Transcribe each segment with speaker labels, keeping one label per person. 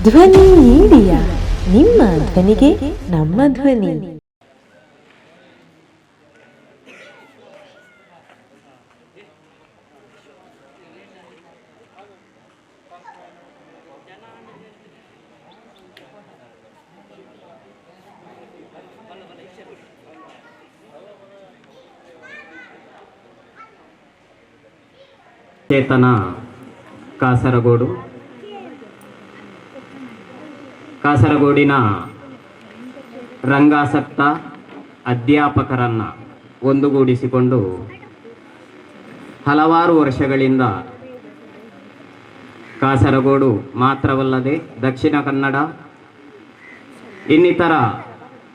Speaker 1: ಧ್ವನಿ ಮೀಡಿಯಾ, ನಿಮ್ಮ ಧ್ವನಿಗೆ ನಮ್ಮ ಧ್ವನಿ.
Speaker 2: ಚೇತನ ಕಾಸರಗೋಡು, ಕಾಸರಗೋಡಿನ ರಂಗಾಸಕ್ತ ಅಧ್ಯಾಪಕರನ್ನು ಒಂದುಗೂಡಿಸಿಕೊಂಡು ಹಲವಾರು ವರ್ಷಗಳಿಂದ ಕಾಸರಗೋಡು ಮಾತ್ರವಲ್ಲದೆ ದಕ್ಷಿಣ ಕನ್ನಡ, ಇನ್ನಿತರ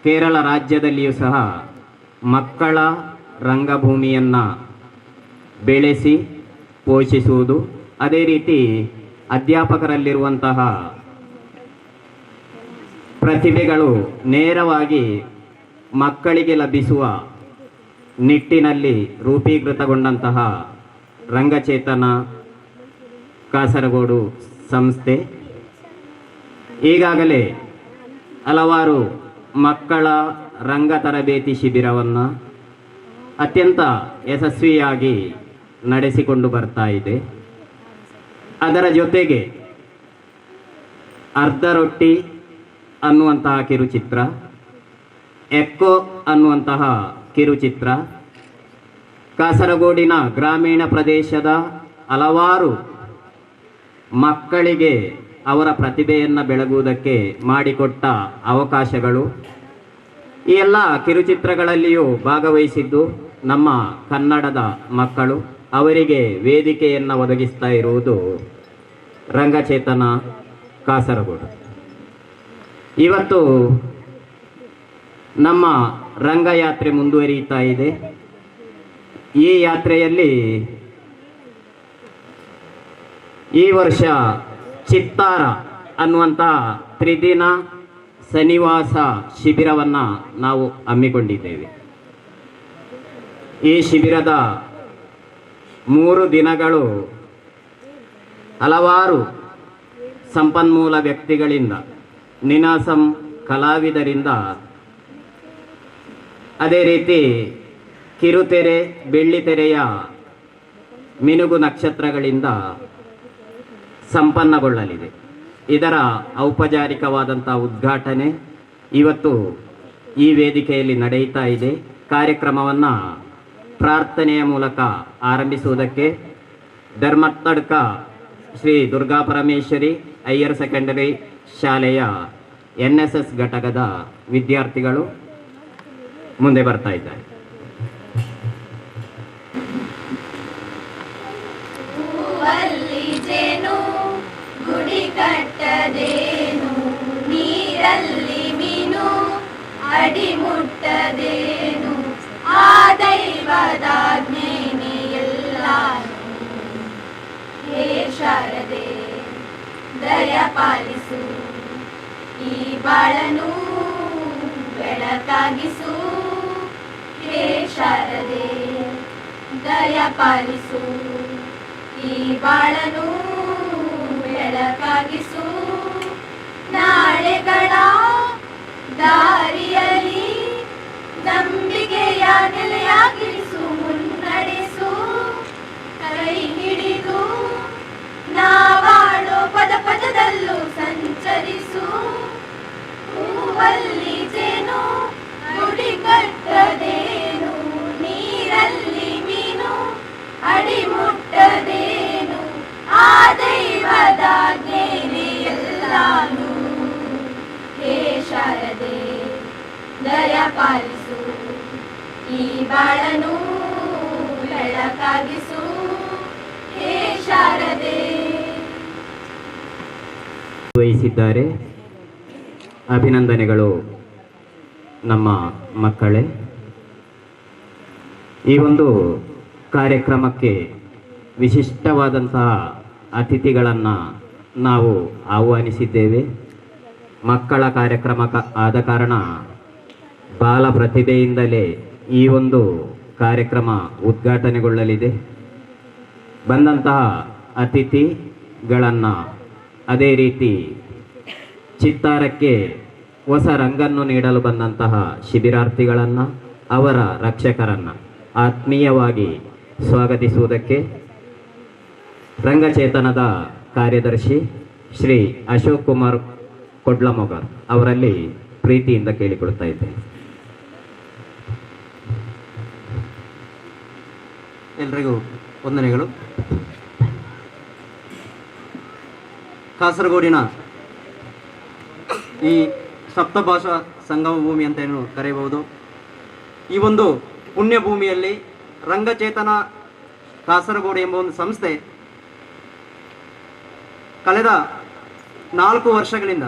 Speaker 2: ಕೇರಳ ರಾಜ್ಯದಲ್ಲಿಯೂ ಸಹ ಮಕ್ಕಳ ರಂಗಭೂಮಿಯನ್ನು ಬೆಳೆಸಿ ಪೋಷಿಸುವುದು, ಅದೇ ರೀತಿ ಅಧ್ಯಾಪಕರಲ್ಲಿರುವಂತಹ ಪ್ರತಿಭೆಗಳು ನೇರವಾಗಿ ಮಕ್ಕಳಿಗೆ ಲಭಿಸುವ ನಿಟ್ಟಿನಲ್ಲಿ ರೂಪೀಕೃತಗೊಂಡಂತಹ ರಂಗಚೇತನ ಕಾಸರಗೋಡು ಸಂಸ್ಥೆ ಈಗಾಗಲೇ ಹಲವಾರು ಮಕ್ಕಳ ರಂಗ ತರಬೇತಿ ಶಿಬಿರವನ್ನು ಅತ್ಯಂತ ಯಶಸ್ವಿಯಾಗಿ ನಡೆಸಿಕೊಂಡು ಬರ್ತಾ ಇದೆ. ಅದರ ಜೊತೆಗೆ ಅರ್ಧ ರೊಟ್ಟಿ ಅನ್ನುವಂತಹ ಕಿರುಚಿತ್ರ, ಎಕ್ಕೋ ಅನ್ನುವಂತಹ ಕಿರುಚಿತ್ರ ಕಾಸರಗೋಡಿನ ಗ್ರಾಮೀಣ ಪ್ರದೇಶದ ಹಲವಾರು ಮಕ್ಕಳಿಗೆ ಅವರ ಪ್ರತಿಭೆಯನ್ನು ಬೆಳಗುವುದಕ್ಕೆ ಮಾಡಿಕೊಟ್ಟ ಅವಕಾಶಗಳು. ಈ ಎಲ್ಲ ಕಿರುಚಿತ್ರಗಳಲ್ಲಿಯೂ ಭಾಗವಹಿಸಿದ್ದು ನಮ್ಮ ಕನ್ನಡದ ಮಕ್ಕಳು. ಅವರಿಗೆ ವೇದಿಕೆಯನ್ನು ಒದಗಿಸ್ತಾ ಇರುವುದು ರಂಗಚೇತನ ಕಾಸರಗೋಡು. ಇವತ್ತು ನಮ್ಮ ರಂಗಯಾತ್ರೆ ಮುಂದುವರಿಯುತ್ತಾ ಇದೆ. ಈ ಯಾತ್ರೆಯಲ್ಲಿ ಈ ವರ್ಷ ಚಿತ್ತಾರ ಅನ್ನುವಂತಹ ತ್ರಿದಿನ ಸನ್ನಿವಾಸ ಶಿಬಿರವನ್ನು ನಾವು ಹಮ್ಮಿಕೊಂಡಿದ್ದೇವೆ. ಈ ಶಿಬಿರದ 3 ದಿನಗಳು ಹಲವಾರು ಸಂಪನ್ಮೂಲ ವ್ಯಕ್ತಿಗಳಿಂದ, ನಿನಾಸಂ ಕಲಾವಿದರಿಂದ, ಅದೇ ರೀತಿ ಕಿರುತೆರೆ, ಬೆಳ್ಳಿತೆರೆಯ ಮಿನುಗು ನಕ್ಷತ್ರಗಳಿಂದ ಸಂಪನ್ನಗೊಳ್ಳಲಿದೆ. ಇದರ ಔಪಚಾರಿಕವಾದಂಥ ಉದ್ಘಾಟನೆ ಇವತ್ತು ಈ ವೇದಿಕೆಯಲ್ಲಿ ನಡೆಯುತ್ತಾ ಇದೆ. ಕಾರ್ಯಕ್ರಮವನ್ನು ಪ್ರಾರ್ಥನೆಯ ಮೂಲಕ ಆರಂಭಿಸುವುದಕ್ಕೆ ಧರ್ಮತ್ತಡ್ಕ ಶ್ರೀ ದುರ್ಗಾ ಪರಮೇಶ್ವರಿ ಹೈಯರ್ ಸೆಕೆಂಡರಿ ಶಾಲೆಯ NSS ಘಟಕದ ವಿದ್ಯಾರ್ಥಿಗಳು ಮುಂದೆ ಬರ್ತಾ ಇದ್ದಾರೆ.
Speaker 3: ಗುಡಿ ಕಟ್ಟದೇನು, ನೀರಲ್ಲಿ ಮೀನು ಅಡಿ ಮುಟ್ಟದೇನು, ಆ ದೈವದಾಜ್ಞೆನೇ ಎಲ್ಲ. ಹೇ ಶಾರದೆ ದಯ ಪಾಲಿಸು, ಈ ಬಾಳನು ಬೆಳಕಾಗಿಸು. ಹೇ ಶಾರದೆ ದಯ ಪಾಲಿಸು, ಈ ಬಾಳನು ಬೆಳಕಾಗಿಸು. ನಾಳೆಗಳ ದಾರಿಯಲ್ಲಿ ನಂಬಿಕೆಯ ನೆಲೆಯಾಗಿರಿಸು, ಮುನ್ನಡೆಸು. ಕೈ ಹಿಡಿದು ನಾವಾಡೋ ಪದ ಪದದಲ್ಲೂ ಸಂಚರಿಸು. ಹೂವಲ್ಲಿ ಜೇನು ಗುಡಿ ಕಟ್ಟದೇನು, ನೀರಲ್ಲಿ ಮೀನು ಅಡಿ ಮುಟ್ಟದೇನು, ಆ ದೈವದಾಜ್ಞೆನೇ ಎಲ್ಲಾನು. ಹೇ ಶಾರದೆ ದಯ ಪಾಲಿಸು, ಈ ಬಾಳನು ಬೆಳಕಾಗಿಸು. ಹೇ ಶಾರದೆ
Speaker 2: ವಹಿಸಿದ್ದಾರೆ. ಅಭಿನಂದನೆಗಳು ನಮ್ಮ ಮಕ್ಕಳೇ. ಈ ಒಂದು ಕಾರ್ಯಕ್ರಮಕ್ಕೆ ವಿಶಿಷ್ಟವಾದಂತಹ ಅತಿಥಿಗಳನ್ನು ನಾವು ಆಹ್ವಾನಿಸಿದ್ದೇವೆ. ಮಕ್ಕಳ ಕಾರ್ಯಕ್ರಮ ಆದ ಕಾರಣ ಬಾಲ ಪ್ರತಿಭೆಯಿಂದಲೇ ಈ ಒಂದು ಕಾರ್ಯಕ್ರಮ ಉದ್ಘಾಟನೆಗೊಳ್ಳಲಿದೆ. ಬಂದಂತಹ ಅತಿಥಿಗಳನ್ನು ಅದೇ ರೀತಿ ಚಿತ್ತಾರಕ್ಕೆ ಹೊಸ ರಂಗನ್ನು ನೀಡಲು ಬಂದಂತಹ ಶಿಬಿರಾರ್ಥಿಗಳನ್ನು ಅವರ ರಕ್ಷಕರನ್ನು ಆತ್ಮೀಯವಾಗಿ ಸ್ವಾಗತಿಸುವುದಕ್ಕೆ ರಂಗಚೇತನದ ಕಾರ್ಯದರ್ಶಿ ಶ್ರೀ ಅಶೋಕ್ ಕುಮಾರ್ ಕೊಡ್ಲಮೊಗರ್ ಅವರಲ್ಲಿ ಪ್ರೀತಿಯಿಂದ ಕೇಳಿಕೊಳ್ತಾ ಇದ್ದೇನೆ.
Speaker 4: ಎಲ್ರಿಗೂ ವಂದನೆಗಳು. ಕಾಸರಗೋಡಿನ ಈ ಸಪ್ತಭಾಷಾ ಸಂಗಮ ಭೂಮಿ ಅಂತ ಏನು ಕರೆಯಬಹುದು, ಈ ಒಂದು ಪುಣ್ಯ ಭೂಮಿಯಲ್ಲಿ ರಂಗಚೇತನ ಕಾಸರಗೋಡು ಎಂಬ ಒಂದು ಸಂಸ್ಥೆ ಕಳೆದ 4 ವರ್ಷಗಳಿಂದ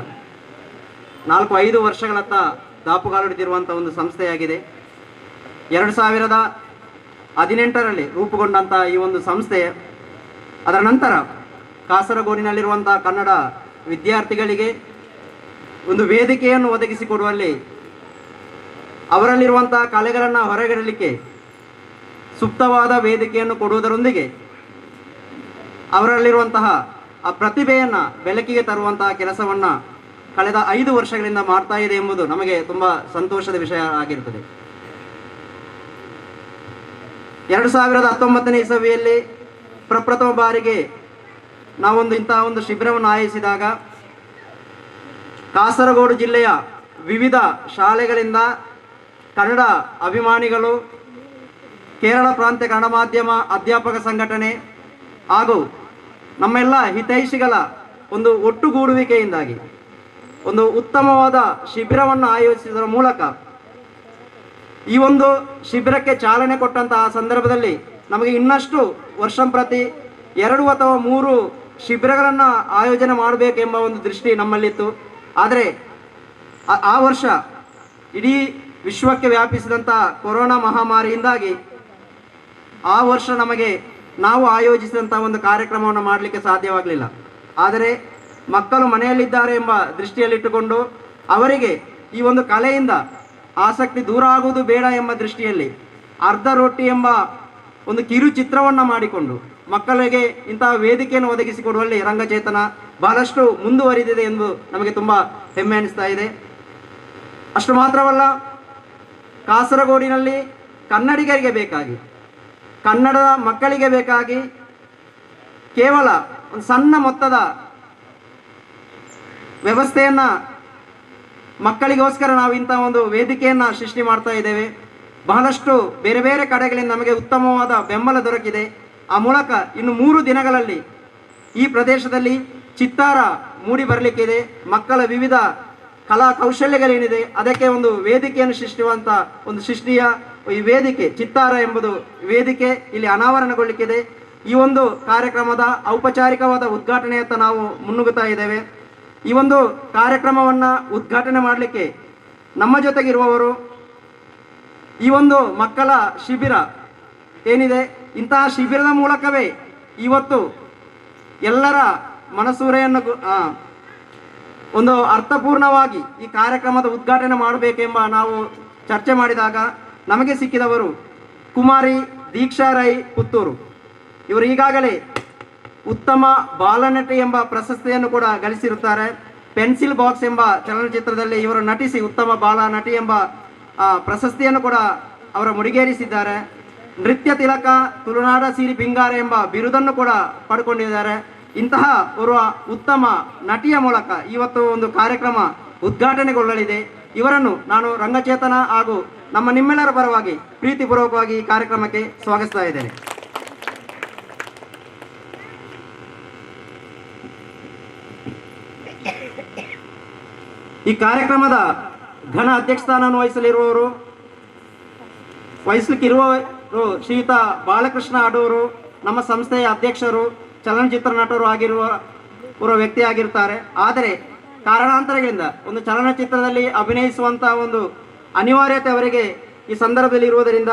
Speaker 4: 4-5 ವರ್ಷಗಳತ್ತ ದಾಪುಗಾಲಿಡುತ್ತಿರುವಂಥ ಒಂದು ಸಂಸ್ಥೆಯಾಗಿದೆ. 2018ರಲ್ಲಿ ರೂಪುಗೊಂಡಂಥ ಈ ಒಂದು ಸಂಸ್ಥೆ ಅದರ ನಂತರ ಕಾಸರಗೋಡಿನಲ್ಲಿರುವಂಥ ಕನ್ನಡ ವಿದ್ಯಾರ್ಥಿಗಳಿಗೆ ಒಂದು ವೇದಿಕೆಯನ್ನು ಒದಗಿಸಿಕೊಡುವಲ್ಲಿ, ಅವರಲ್ಲಿರುವಂಥ ಕಲೆಗಳನ್ನು ಹೊರಗಿಡಲಿಕ್ಕೆ ಸೂಕ್ತವಾದ ವೇದಿಕೆಯನ್ನು ಕೊಡುವುದರೊಂದಿಗೆ ಅವರಲ್ಲಿರುವಂತಹ ಆ ಪ್ರತಿಭೆಯನ್ನು ಬೆಳಕಿಗೆ ತರುವಂತಹ ಕೆಲಸವನ್ನು ಕಳೆದ 5 ವರ್ಷಗಳಿಂದ ಮಾಡ್ತಾ ಇದೆ ಎಂಬುದು ನಮಗೆ ತುಂಬ ಸಂತೋಷದ ವಿಷಯ ಆಗಿರುತ್ತದೆ. 2019ನೇ ಇಸವಿಯಲ್ಲಿ ಪ್ರಪ್ರಥಮ ಬಾರಿಗೆ ನಾವೊಂದು ಇಂತಹ ಒಂದು ಶಿಬಿರವನ್ನು ಆಯೋಜಿಸಿದಾಗ ಕಾಸರಗೋಡು ಜಿಲ್ಲೆಯ ವಿವಿಧ ಶಾಲೆಗಳಿಂದ ಕನ್ನಡ ಅಭಿಮಾನಿಗಳು, ಕೇರಳ ಪ್ರಾಂತ್ಯ ಕನ್ನಡ ಮಾಧ್ಯಮ ಅಧ್ಯಾಪಕ ಸಂಘಟನೆ ಹಾಗೂ ನಮ್ಮೆಲ್ಲ ಹಿತೈಷಿಗಳ ಒಂದು ಒಟ್ಟುಗೂಡುವಿಕೆಯಿಂದಾಗಿ ಒಂದು ಉತ್ತಮವಾದ ಶಿಬಿರವನ್ನು ಆಯೋಜಿಸುವುದರ ಮೂಲಕ ಈ ಒಂದು ಶಿಬಿರಕ್ಕೆ ಚಾಲನೆ ಕೊಟ್ಟಂತಹ ಸಂದರ್ಭದಲ್ಲಿ ನಮಗೆ ಇನ್ನಷ್ಟು ವರ್ಷಂಪ್ರತಿ 2 ಅಥವಾ 3 ಶಿಬಿರಗಳನ್ನು ಆಯೋಜನೆ ಮಾಡಬೇಕೆಂಬ ಒಂದು ದೃಷ್ಟಿ ನಮ್ಮಲ್ಲಿತ್ತು. ಆದರೆ ಆ ವರ್ಷ ಇಡೀ ವಿಶ್ವಕ್ಕೆ ವ್ಯಾಪಿಸಿದಂಥ ಕೊರೋನಾ ಮಹಾಮಾರಿಯಿಂದಾಗಿ ಆ ವರ್ಷ ನಾವು ಆಯೋಜಿಸಿದಂಥ ಒಂದು ಕಾರ್ಯಕ್ರಮವನ್ನು ಮಾಡಲಿಕ್ಕೆ ಸಾಧ್ಯವಾಗಲಿಲ್ಲ. ಆದರೆ ಮಕ್ಕಳು ಮನೆಯಲ್ಲಿದ್ದಾರೆ ಎಂಬ ದೃಷ್ಟಿಯಲ್ಲಿಟ್ಟುಕೊಂಡು ಅವರಿಗೆ ಈ ಒಂದು ಕಲೆಯಿಂದ ಆಸಕ್ತಿ ದೂರ ಆಗುವುದು ಬೇಡ ಎಂಬ ದೃಷ್ಟಿಯಲ್ಲಿ ಅರ್ಧ ರೊಟ್ಟಿ ಎಂಬ ಒಂದು ಕಿರು ಚಿತ್ರವನ್ನು ಮಾಡಿಕೊಂಡು ಮಕ್ಕಳಿಗೆ ಇಂತಹ ವೇದಿಕೆಯನ್ನು ಒದಗಿಸಿಕೊಡುವಲ್ಲಿ ರಂಗಚೇತನ ಬಹಳಷ್ಟು ಮುಂದುವರಿದಿದೆ ಎಂದು ನಮಗೆ ತುಂಬ ಹೆಮ್ಮೆ ಅನಿಸ್ತಾ ಇದೆ. ಅಷ್ಟು ಮಾತ್ರವಲ್ಲ, ಕಾಸರಗೋಡಿನಲ್ಲಿ ಕನ್ನಡಿಗರಿಗೆ ಬೇಕಾಗಿ, ಕನ್ನಡದ ಮಕ್ಕಳಿಗೆ ಬೇಕಾಗಿ ಕೇವಲ ಒಂದು ಸಣ್ಣ ಮೊತ್ತದ ವ್ಯವಸ್ಥೆಯನ್ನು ಮಕ್ಕಳಿಗೋಸ್ಕರ ನಾವು ಇಂಥ ಒಂದು ವೇದಿಕೆಯನ್ನು ಸೃಷ್ಟಿ ಮಾಡ್ತಾ ಇದ್ದೇವೆ. ಬಹಳಷ್ಟು ಬೇರೆ ಬೇರೆ ಕಡೆಗಳಿಂದ ನಮಗೆ ಉತ್ತಮವಾದ ಬೆಂಬಲ ದೊರಕಿದೆ. ಆ ಮೂಲಕ ಇನ್ನು 3 ದಿನಗಳಲ್ಲಿ ಈ ಪ್ರದೇಶದಲ್ಲಿ ಚಿತ್ತಾರ ಮೂಡಿ ಬರಲಿಕ್ಕಿದೆ. ಮಕ್ಕಳ ವಿವಿಧ ಕಲಾ ಕೌಶಲ್ಯಗಳೇನಿದೆ ಅದಕ್ಕೆ ಒಂದು ವೇದಿಕೆಯನ್ನು ಸೃಷ್ಟಿಸುವಂಥ ಒಂದು ಸೃಷ್ಟಿಯ ಈ ವೇದಿಕೆ ಚಿತ್ತಾರ ಎಂಬುದು ವೇದಿಕೆ ಇಲ್ಲಿ ಅನಾವರಣಗೊಳ್ಳಲಿಕ್ಕಿದೆ. ಈ ಒಂದು ಕಾರ್ಯಕ್ರಮದ ಔಪಚಾರಿಕವಾದ ಉದ್ಘಾಟನೆಯತ್ತ ನಾವು ಮುನ್ನುಗ್ಗುತ್ತಾ ಇದ್ದೇವೆ. ಈ ಒಂದು ಕಾರ್ಯಕ್ರಮವನ್ನು ಉದ್ಘಾಟನೆ ಮಾಡಲಿಕ್ಕೆ ನಮ್ಮ ಜೊತೆಗಿರುವವರು, ಈ ಒಂದು ಮಕ್ಕಳ ಶಿಬಿರ ಏನಿದೆ, ಇಂತಹ ಶಿಬಿರದ ಮೂಲಕವೇ ಇವತ್ತು ಎಲ್ಲರ ಮನಸೂರೆಯನ್ನು ಒಂದು ಅರ್ಥಪೂರ್ಣವಾಗಿ ಈ ಕಾರ್ಯಕ್ರಮದ ಉದ್ಘಾಟನೆ ಮಾಡಬೇಕೆಂಬ ನಾವು ಚರ್ಚೆ ಮಾಡಿದಾಗ ನಮಗೆ ಸಿಕ್ಕಿದವರು ಕುಮಾರಿ ದೀಕ್ಷಾ ರೈ ಪುತ್ತೂರು. ಇವರು ಈಗಾಗಲೇ ಉತ್ತಮ ಬಾಲನಟಿ ಎಂಬ ಪ್ರಶಸ್ತಿಯನ್ನು ಕೂಡ ಗಳಿಸಿರುತ್ತಾರೆ. ಪೆನ್ಸಿಲ್ ಬಾಕ್ಸ್ ಎಂಬ ಚಲನಚಿತ್ರದಲ್ಲಿ ಇವರು ನಟಿಸಿ ಉತ್ತಮ ಬಾಲ ನಟಿ ಎಂಬ ಪ್ರಶಸ್ತಿಯನ್ನು ಕೂಡ ಅವರ ಮುಡಿಗೇರಿಸಿದ್ದಾರೆ. ನೃತ್ಯ ತಿಲಕ, ತುಳುನಾಡ ಸಿರಿ ಬಿಂಗಾರ ಎಂಬ ಬಿರುದನ್ನು ಕೂಡ ಪಡ್ಕೊಂಡಿದ್ದಾರೆ. ಇಂತಹ ಓರ್ವ ಉತ್ತಮ ನಟಿಯ ಮೂಲಕ ಇವತ್ತು ಒಂದು ಕಾರ್ಯಕ್ರಮ ಉದ್ಘಾಟನೆಗೊಳ್ಳಲಿದೆ. ಇವರನ್ನು ನಾನು ರಂಗಚೇತನ ಹಾಗೂ ನಿಮ್ಮೆಲ್ಲರ ಪರವಾಗಿ ಪ್ರೀತಿಪೂರ್ವಕವಾಗಿ ಈ ಕಾರ್ಯಕ್ರಮಕ್ಕೆ ಸ್ವಾಗತಿಸ್ತಾ ಇದ್ದೇನೆ. ಈ ಕಾರ್ಯಕ್ರಮದ ಘನ ಅಧ್ಯಕ್ಷಸ್ಥಾನವನ್ನು ವಹಿಸಲಿಕ್ಕಿರುವವರು ಶ್ರೀಯುತ ಬಾಲಕೃಷ್ಣ ಅಡೂರು, ನಮ್ಮ ಸಂಸ್ಥೆಯ ಅಧ್ಯಕ್ಷರು, ಚಲನಚಿತ್ರ ನಟರು ಆಗಿರುವ ವ್ಯಕ್ತಿಯಾಗಿರ್ತಾರೆ. ಆದರೆ ಕಾರಣಾಂತರಗಳಿಂದ ಒಂದು ಚಲನಚಿತ್ರದಲ್ಲಿ ಅಭಿನಯಿಸುವಂಥ ಒಂದು ಅನಿವಾರ್ಯತೆ ಅವರಿಗೆ ಈ ಸಂದರ್ಭದಲ್ಲಿ ಇರುವುದರಿಂದ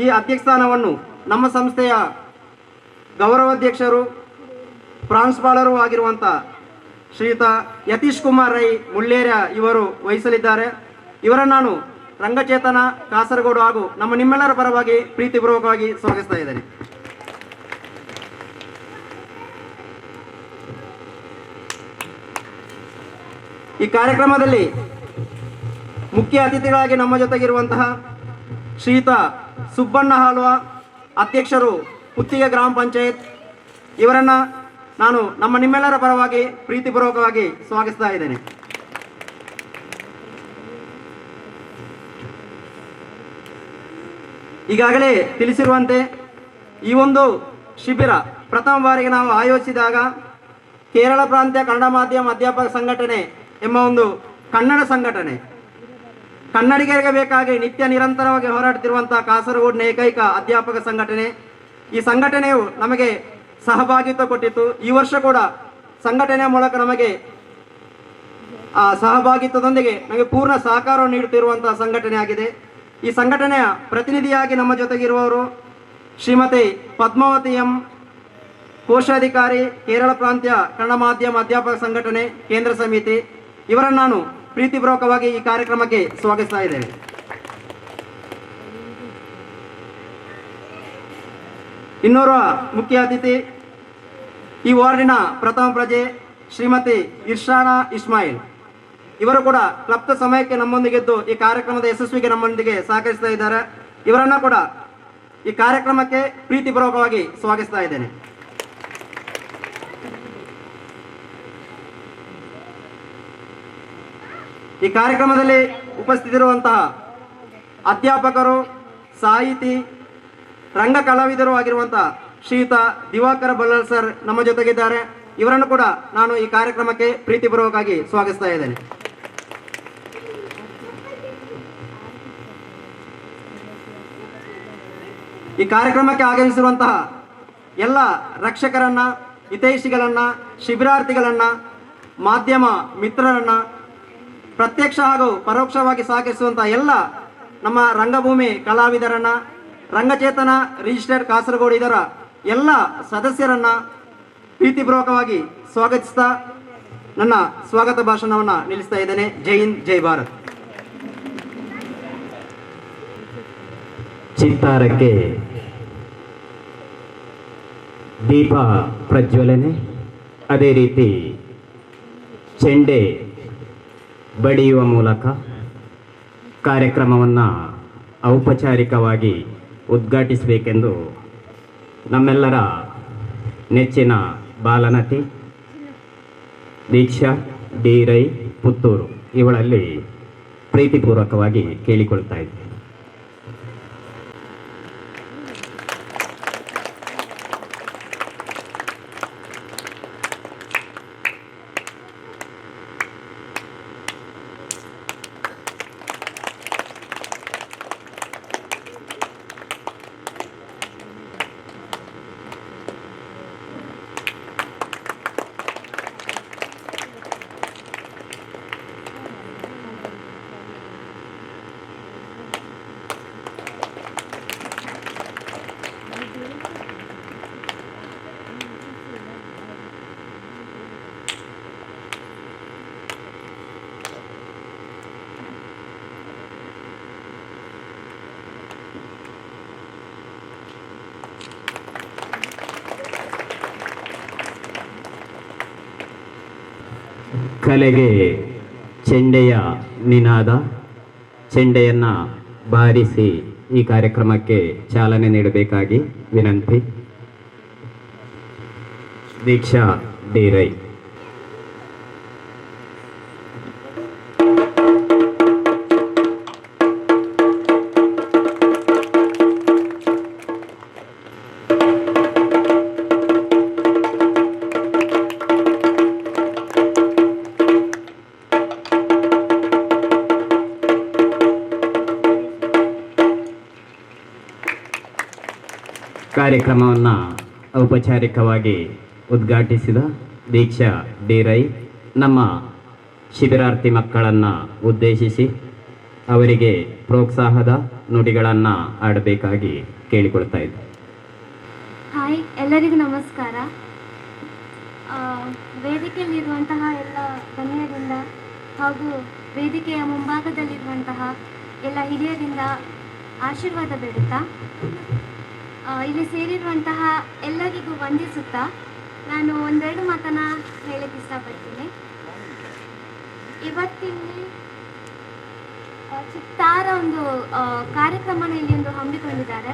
Speaker 4: ಈ ಅಧ್ಯಕ್ಷಸ್ಥಾನವನ್ನು ನಮ್ಮ ಸಂಸ್ಥೆಯ ಗೌರವಾಧ್ಯಕ್ಷರು, ಪ್ರಾಂಶುಪಾಲರು ಆಗಿರುವಂಥ ಶ್ರೀಯುತ ಯತೀಶ್ ಕುಮಾರ್ ರೈ ಮುಳ್ಳೇರ್ಯ ಇವರು ವಹಿಸಲಿದ್ದಾರೆ. ಇವರನ್ನು ನಾನು ರಂಗಚೇತನ ಕಾಸರಗೋಡು ಹಾಗೂ ನಿಮ್ಮೆಲ್ಲರ ಪರವಾಗಿ ಪ್ರೀತಿಪೂರ್ವಕವಾಗಿ ಸ್ವಾಗತಿಸ್ತಾ ಇದ್ದೇನೆ. ಈ ಈ ಕಾರ್ಯಕ್ರಮದಲ್ಲಿ ಮುಖ್ಯ ಅತಿಥಿಗಳಾಗಿ ನಮ್ಮ ಜೊತೆಗಿರುವಂತಹ ಶ್ರೀಯುತ ಸುಬ್ಬಣ್ಣ ಹಾಲ್ವ, ಅಧ್ಯಕ್ಷರು ಪುತ್ತಿಗೆ ಗ್ರಾಮ ಪಂಚಾಯತ್, ಇವರನ್ನು ನಾನು ನಿಮ್ಮೆಲ್ಲರ ಪರವಾಗಿ ಪ್ರೀತಿಪೂರ್ವಕವಾಗಿ ಸ್ವಾಗತಿಸ್ತಾ ಇದ್ದೇನೆ. ಈಗಾಗಲೇ ತಿಳಿಸಿರುವಂತೆ ಈ ಒಂದು ಶಿಬಿರ ಪ್ರಥಮ ಬಾರಿಗೆ ನಾವು ಆಯೋಜಿಸಿದಾಗ ಕೇರಳ ಪ್ರಾಂತ್ಯ ಕನ್ನಡ ಮಾಧ್ಯಮ ಅಧ್ಯಾಪಕ ಸಂಘಟನೆ ಎಂಬ ಒಂದು ಕನ್ನಡ ಸಂಘಟನೆ, ಕನ್ನಡಿಗರಿಗೆ ಬೇಕಾಗಿ ನಿತ್ಯ ನಿರಂತರವಾಗಿ ಹೋರಾಡುತ್ತಿರುವಂತಹ ಕಾಸರಗೋಡಿನ ಏಕೈಕ ಅಧ್ಯಾಪಕ ಸಂಘಟನೆ. ಈ ಸಂಘಟನೆಯು ನಮಗೆ ಸಹಭಾಗಿತ್ವ ಕೊಟ್ಟಿತ್ತು. ಈ ವರ್ಷ ಕೂಡ ಸಂಘಟನೆಯ ಮೂಲಕ ನಮಗೆ ಆ ಸಹಭಾಗಿತ್ವದೊಂದಿಗೆ ನಮಗೆ ಪೂರ್ಣ ಸಹಕಾರವನ್ನು ನೀಡುತ್ತಿರುವಂತಹ ಸಂಘಟನೆ ಆಗಿದೆ. ಈ ಸಂಘಟನೆಯ ಪ್ರತಿನಿಧಿಯಾಗಿ ನಮ್ಮ ಜೊತೆಗಿರುವವರು ಶ್ರೀಮತಿ ಪದ್ಮಾವತಿ ಎಂ, ಕೋಶಾಧಿಕಾರಿ, ಕೇರಳ ಪ್ರಾಂತ್ಯ ಕನ್ನಡ ಮಾಧ್ಯಮ ಅಧ್ಯಾಪಕ ಸಂಘಟನೆ ಕೇಂದ್ರ ಸಮಿತಿ. ಇವರನ್ನು ನಾನು ಪ್ರೀತಿಪೂರ್ವಕವಾಗಿ ಈ ಕಾರ್ಯಕ್ರಮಕ್ಕೆ ಸ್ವಾಗತಿಸ್ತಾ ಇದ್ದೇನೆ. ಇನ್ನೋರ್ವ ಮುಖ್ಯ ಅತಿಥಿ, ಈ ವಾರ್ಡಿನ ಪ್ರಥಮ ಪ್ರಜೆ ಶ್ರೀಮತಿ ಇರ್ಷಾನಾ ಇಸ್ಮಾಯಿಲ್. ಇವರು ಕೂಡ ಕ್ಲಬ್ದ ಸಮಯಕ್ಕೆ ನಮ್ಮೊಂದಿಗಿದ್ದು ಈ ಕಾರ್ಯಕ್ರಮದ ಯಶಸ್ವಿಗೆ ನಮ್ಮೊಂದಿಗೆ ಸಹಕರಿಸ್ತಾ ಇದ್ದಾರೆ. ಇವರನ್ನ ಕೂಡ ಈ ಕಾರ್ಯಕ್ರಮಕ್ಕೆ ಪ್ರೀತಿಪೂರ್ವಕವಾಗಿ ಸ್ವಾಗತಿಸ್ತಾ ಇದ್ದೇನೆ. ಈ ಕಾರ್ಯಕ್ರಮದಲ್ಲಿ ಉಪಸ್ಥಿತರಿರುವಂತಹ ಅಧ್ಯಾಪಕರು, ಸಾಹಿತಿ, ರಂಗ ಕಲಾವಿದರು ಆಗಿರುವಂತಹ ಶ್ರೀಯುತ ದಿವಾಕರ ಬಲ್ಲಾಳ್ ಸರ್ ನಮ್ಮ ಜೊತೆಗಿದ್ದಾರೆ. ಇವರನ್ನು ಕೂಡ ನಾನು ಈ ಕಾರ್ಯಕ್ರಮಕ್ಕೆ ಪ್ರೀತಿಪೂರ್ವಕವಾಗಿ ಸ್ವಾಗತಿಸ್ತಾ ಇದ್ದೇನೆ. ಈ ಕಾರ್ಯಕ್ರಮಕ್ಕೆ ಆಗಮಿಸಿರುವಂತಹ ಎಲ್ಲ ರಕ್ಷಕರನ್ನ, ಹಿತೈಷಿಗಳನ್ನ, ಶಿಬಿರಾರ್ಥಿಗಳನ್ನ, ಮಾಧ್ಯಮ ಮಿತ್ರರನ್ನ, ಪ್ರತ್ಯಕ್ಷ ಹಾಗೂ ಪರೋಕ್ಷವಾಗಿ ಸಹಕರಿಸುವಂತಹ ಎಲ್ಲ ನಮ್ಮ ರಂಗಭೂಮಿ ಕಲಾವಿದರನ್ನ, ರಂಗಚೇತನ ರಿಜಿಸ್ಟರ್ಡ್ ಕಾಸರಗೋಡು ಇದರ ಎಲ್ಲ ಸದಸ್ಯರನ್ನ ಪ್ರೀತಿಪೂರ್ವಕವಾಗಿ ಸ್ವಾಗತಿಸ್ತಾ ನನ್ನ ಸ್ವಾಗತ ಭಾಷಣವನ್ನು ನಿಲ್ಲಿಸ್ತಾ ಇದ್ದೇನೆ. ಜೈ ಹಿಂದ್, ಜೈ ಭಾರತ್.
Speaker 2: ಚಿತ್ತಾರಕ್ಕೆ ದೀಪ ಪ್ರಜ್ವಲನೆ, ಅದೇ ರೀತಿ ಚೆಂಡೆ ಬಡಿಯುವ ಮೂಲಕ ಕಾರ್ಯಕ್ರಮವನ್ನು ಔಪಚಾರಿಕವಾಗಿ ಉದ್ಘಾಟಿಸಬೇಕೆಂದು ನಮ್ಮೆಲ್ಲರ ನೆಚ್ಚಿನ ಬಾಲನಟಿ ದೀಕ್ಷಾ ಡಿ ರೈ ಪುತ್ತೂರು ಇವಳಲ್ಲಿ ಪ್ರೀತಿಪೂರ್ವಕವಾಗಿ ಕೇಳಿಕೊಳ್ತಾ ಇದ್ದೆ. ಕಲೆಗೆ ಚೆಂಡೆಯ ನಿನಾದ, ಚೆಂಡೆಯನ್ನು ಬಾರಿಸಿ ಈ ಕಾರ್ಯಕ್ರಮಕ್ಕೆ ಚಾಲನೆ ನೀಡಬೇಕಾಗಿ ವಿನಂತಿ. ದೀಕ್ಷಾ ಡಿ ರೈ. ಕಾರ್ಯಕ್ರಮವನ್ನು ಔಪಚಾರಿಕವಾಗಿ ಉದ್ಘಾಟಿಸಿದ ದೀಕ್ಷಾ ಡಿ ರೈ ನಮ್ಮ ಶಿಬಿರಾರ್ಥಿ ಮಕ್ಕಳನ್ನು ಉದ್ದೇಶಿಸಿ ಅವರಿಗೆ ಪ್ರೋತ್ಸಾಹದ ನುಡಿಗಳನ್ನು ಆಡಬೇಕಾಗಿ ಕೇಳಿಕೊಳ್ತಾ ಇದ್ದೆ.
Speaker 5: ಹಾಯ್, ಎಲ್ಲರಿಗೂ ನಮಸ್ಕಾರ. ವೇದಿಕೆಯಲ್ಲಿರುವಂತಹ ಎಲ್ಲ ಗಣ್ಯರಿಂದ ಹಾಗೂ ವೇದಿಕೆಯ ಮುಂಭಾಗದಲ್ಲಿರುವಂತಹ ಎಲ್ಲ ಹಿರಿಯರಿಂದ ಆಶೀರ್ವಾದ ಬೇಡುತ್ತಾ, ಇಲ್ಲಿ ಸೇರಿರುವಂತಹ ಎಲ್ಲರಿಗೂ ವಂದಿಸುತ್ತಾ ನಾನು ಒಂದೆರಡು ಮಾತನ್ನು ಹೇಳಕ್ಕೆ ಇಷ್ಟಪಡ್ತೀನಿ. ಇವತ್ತಿಲ್ಲಿ ಚಿತ್ತಾರ ಒಂದು ಕಾರ್ಯಕ್ರಮನ ಇಲ್ಲಿ ಒಂದು ಹಮ್ಮಿಕೊಂಡಿದ್ದಾರೆ.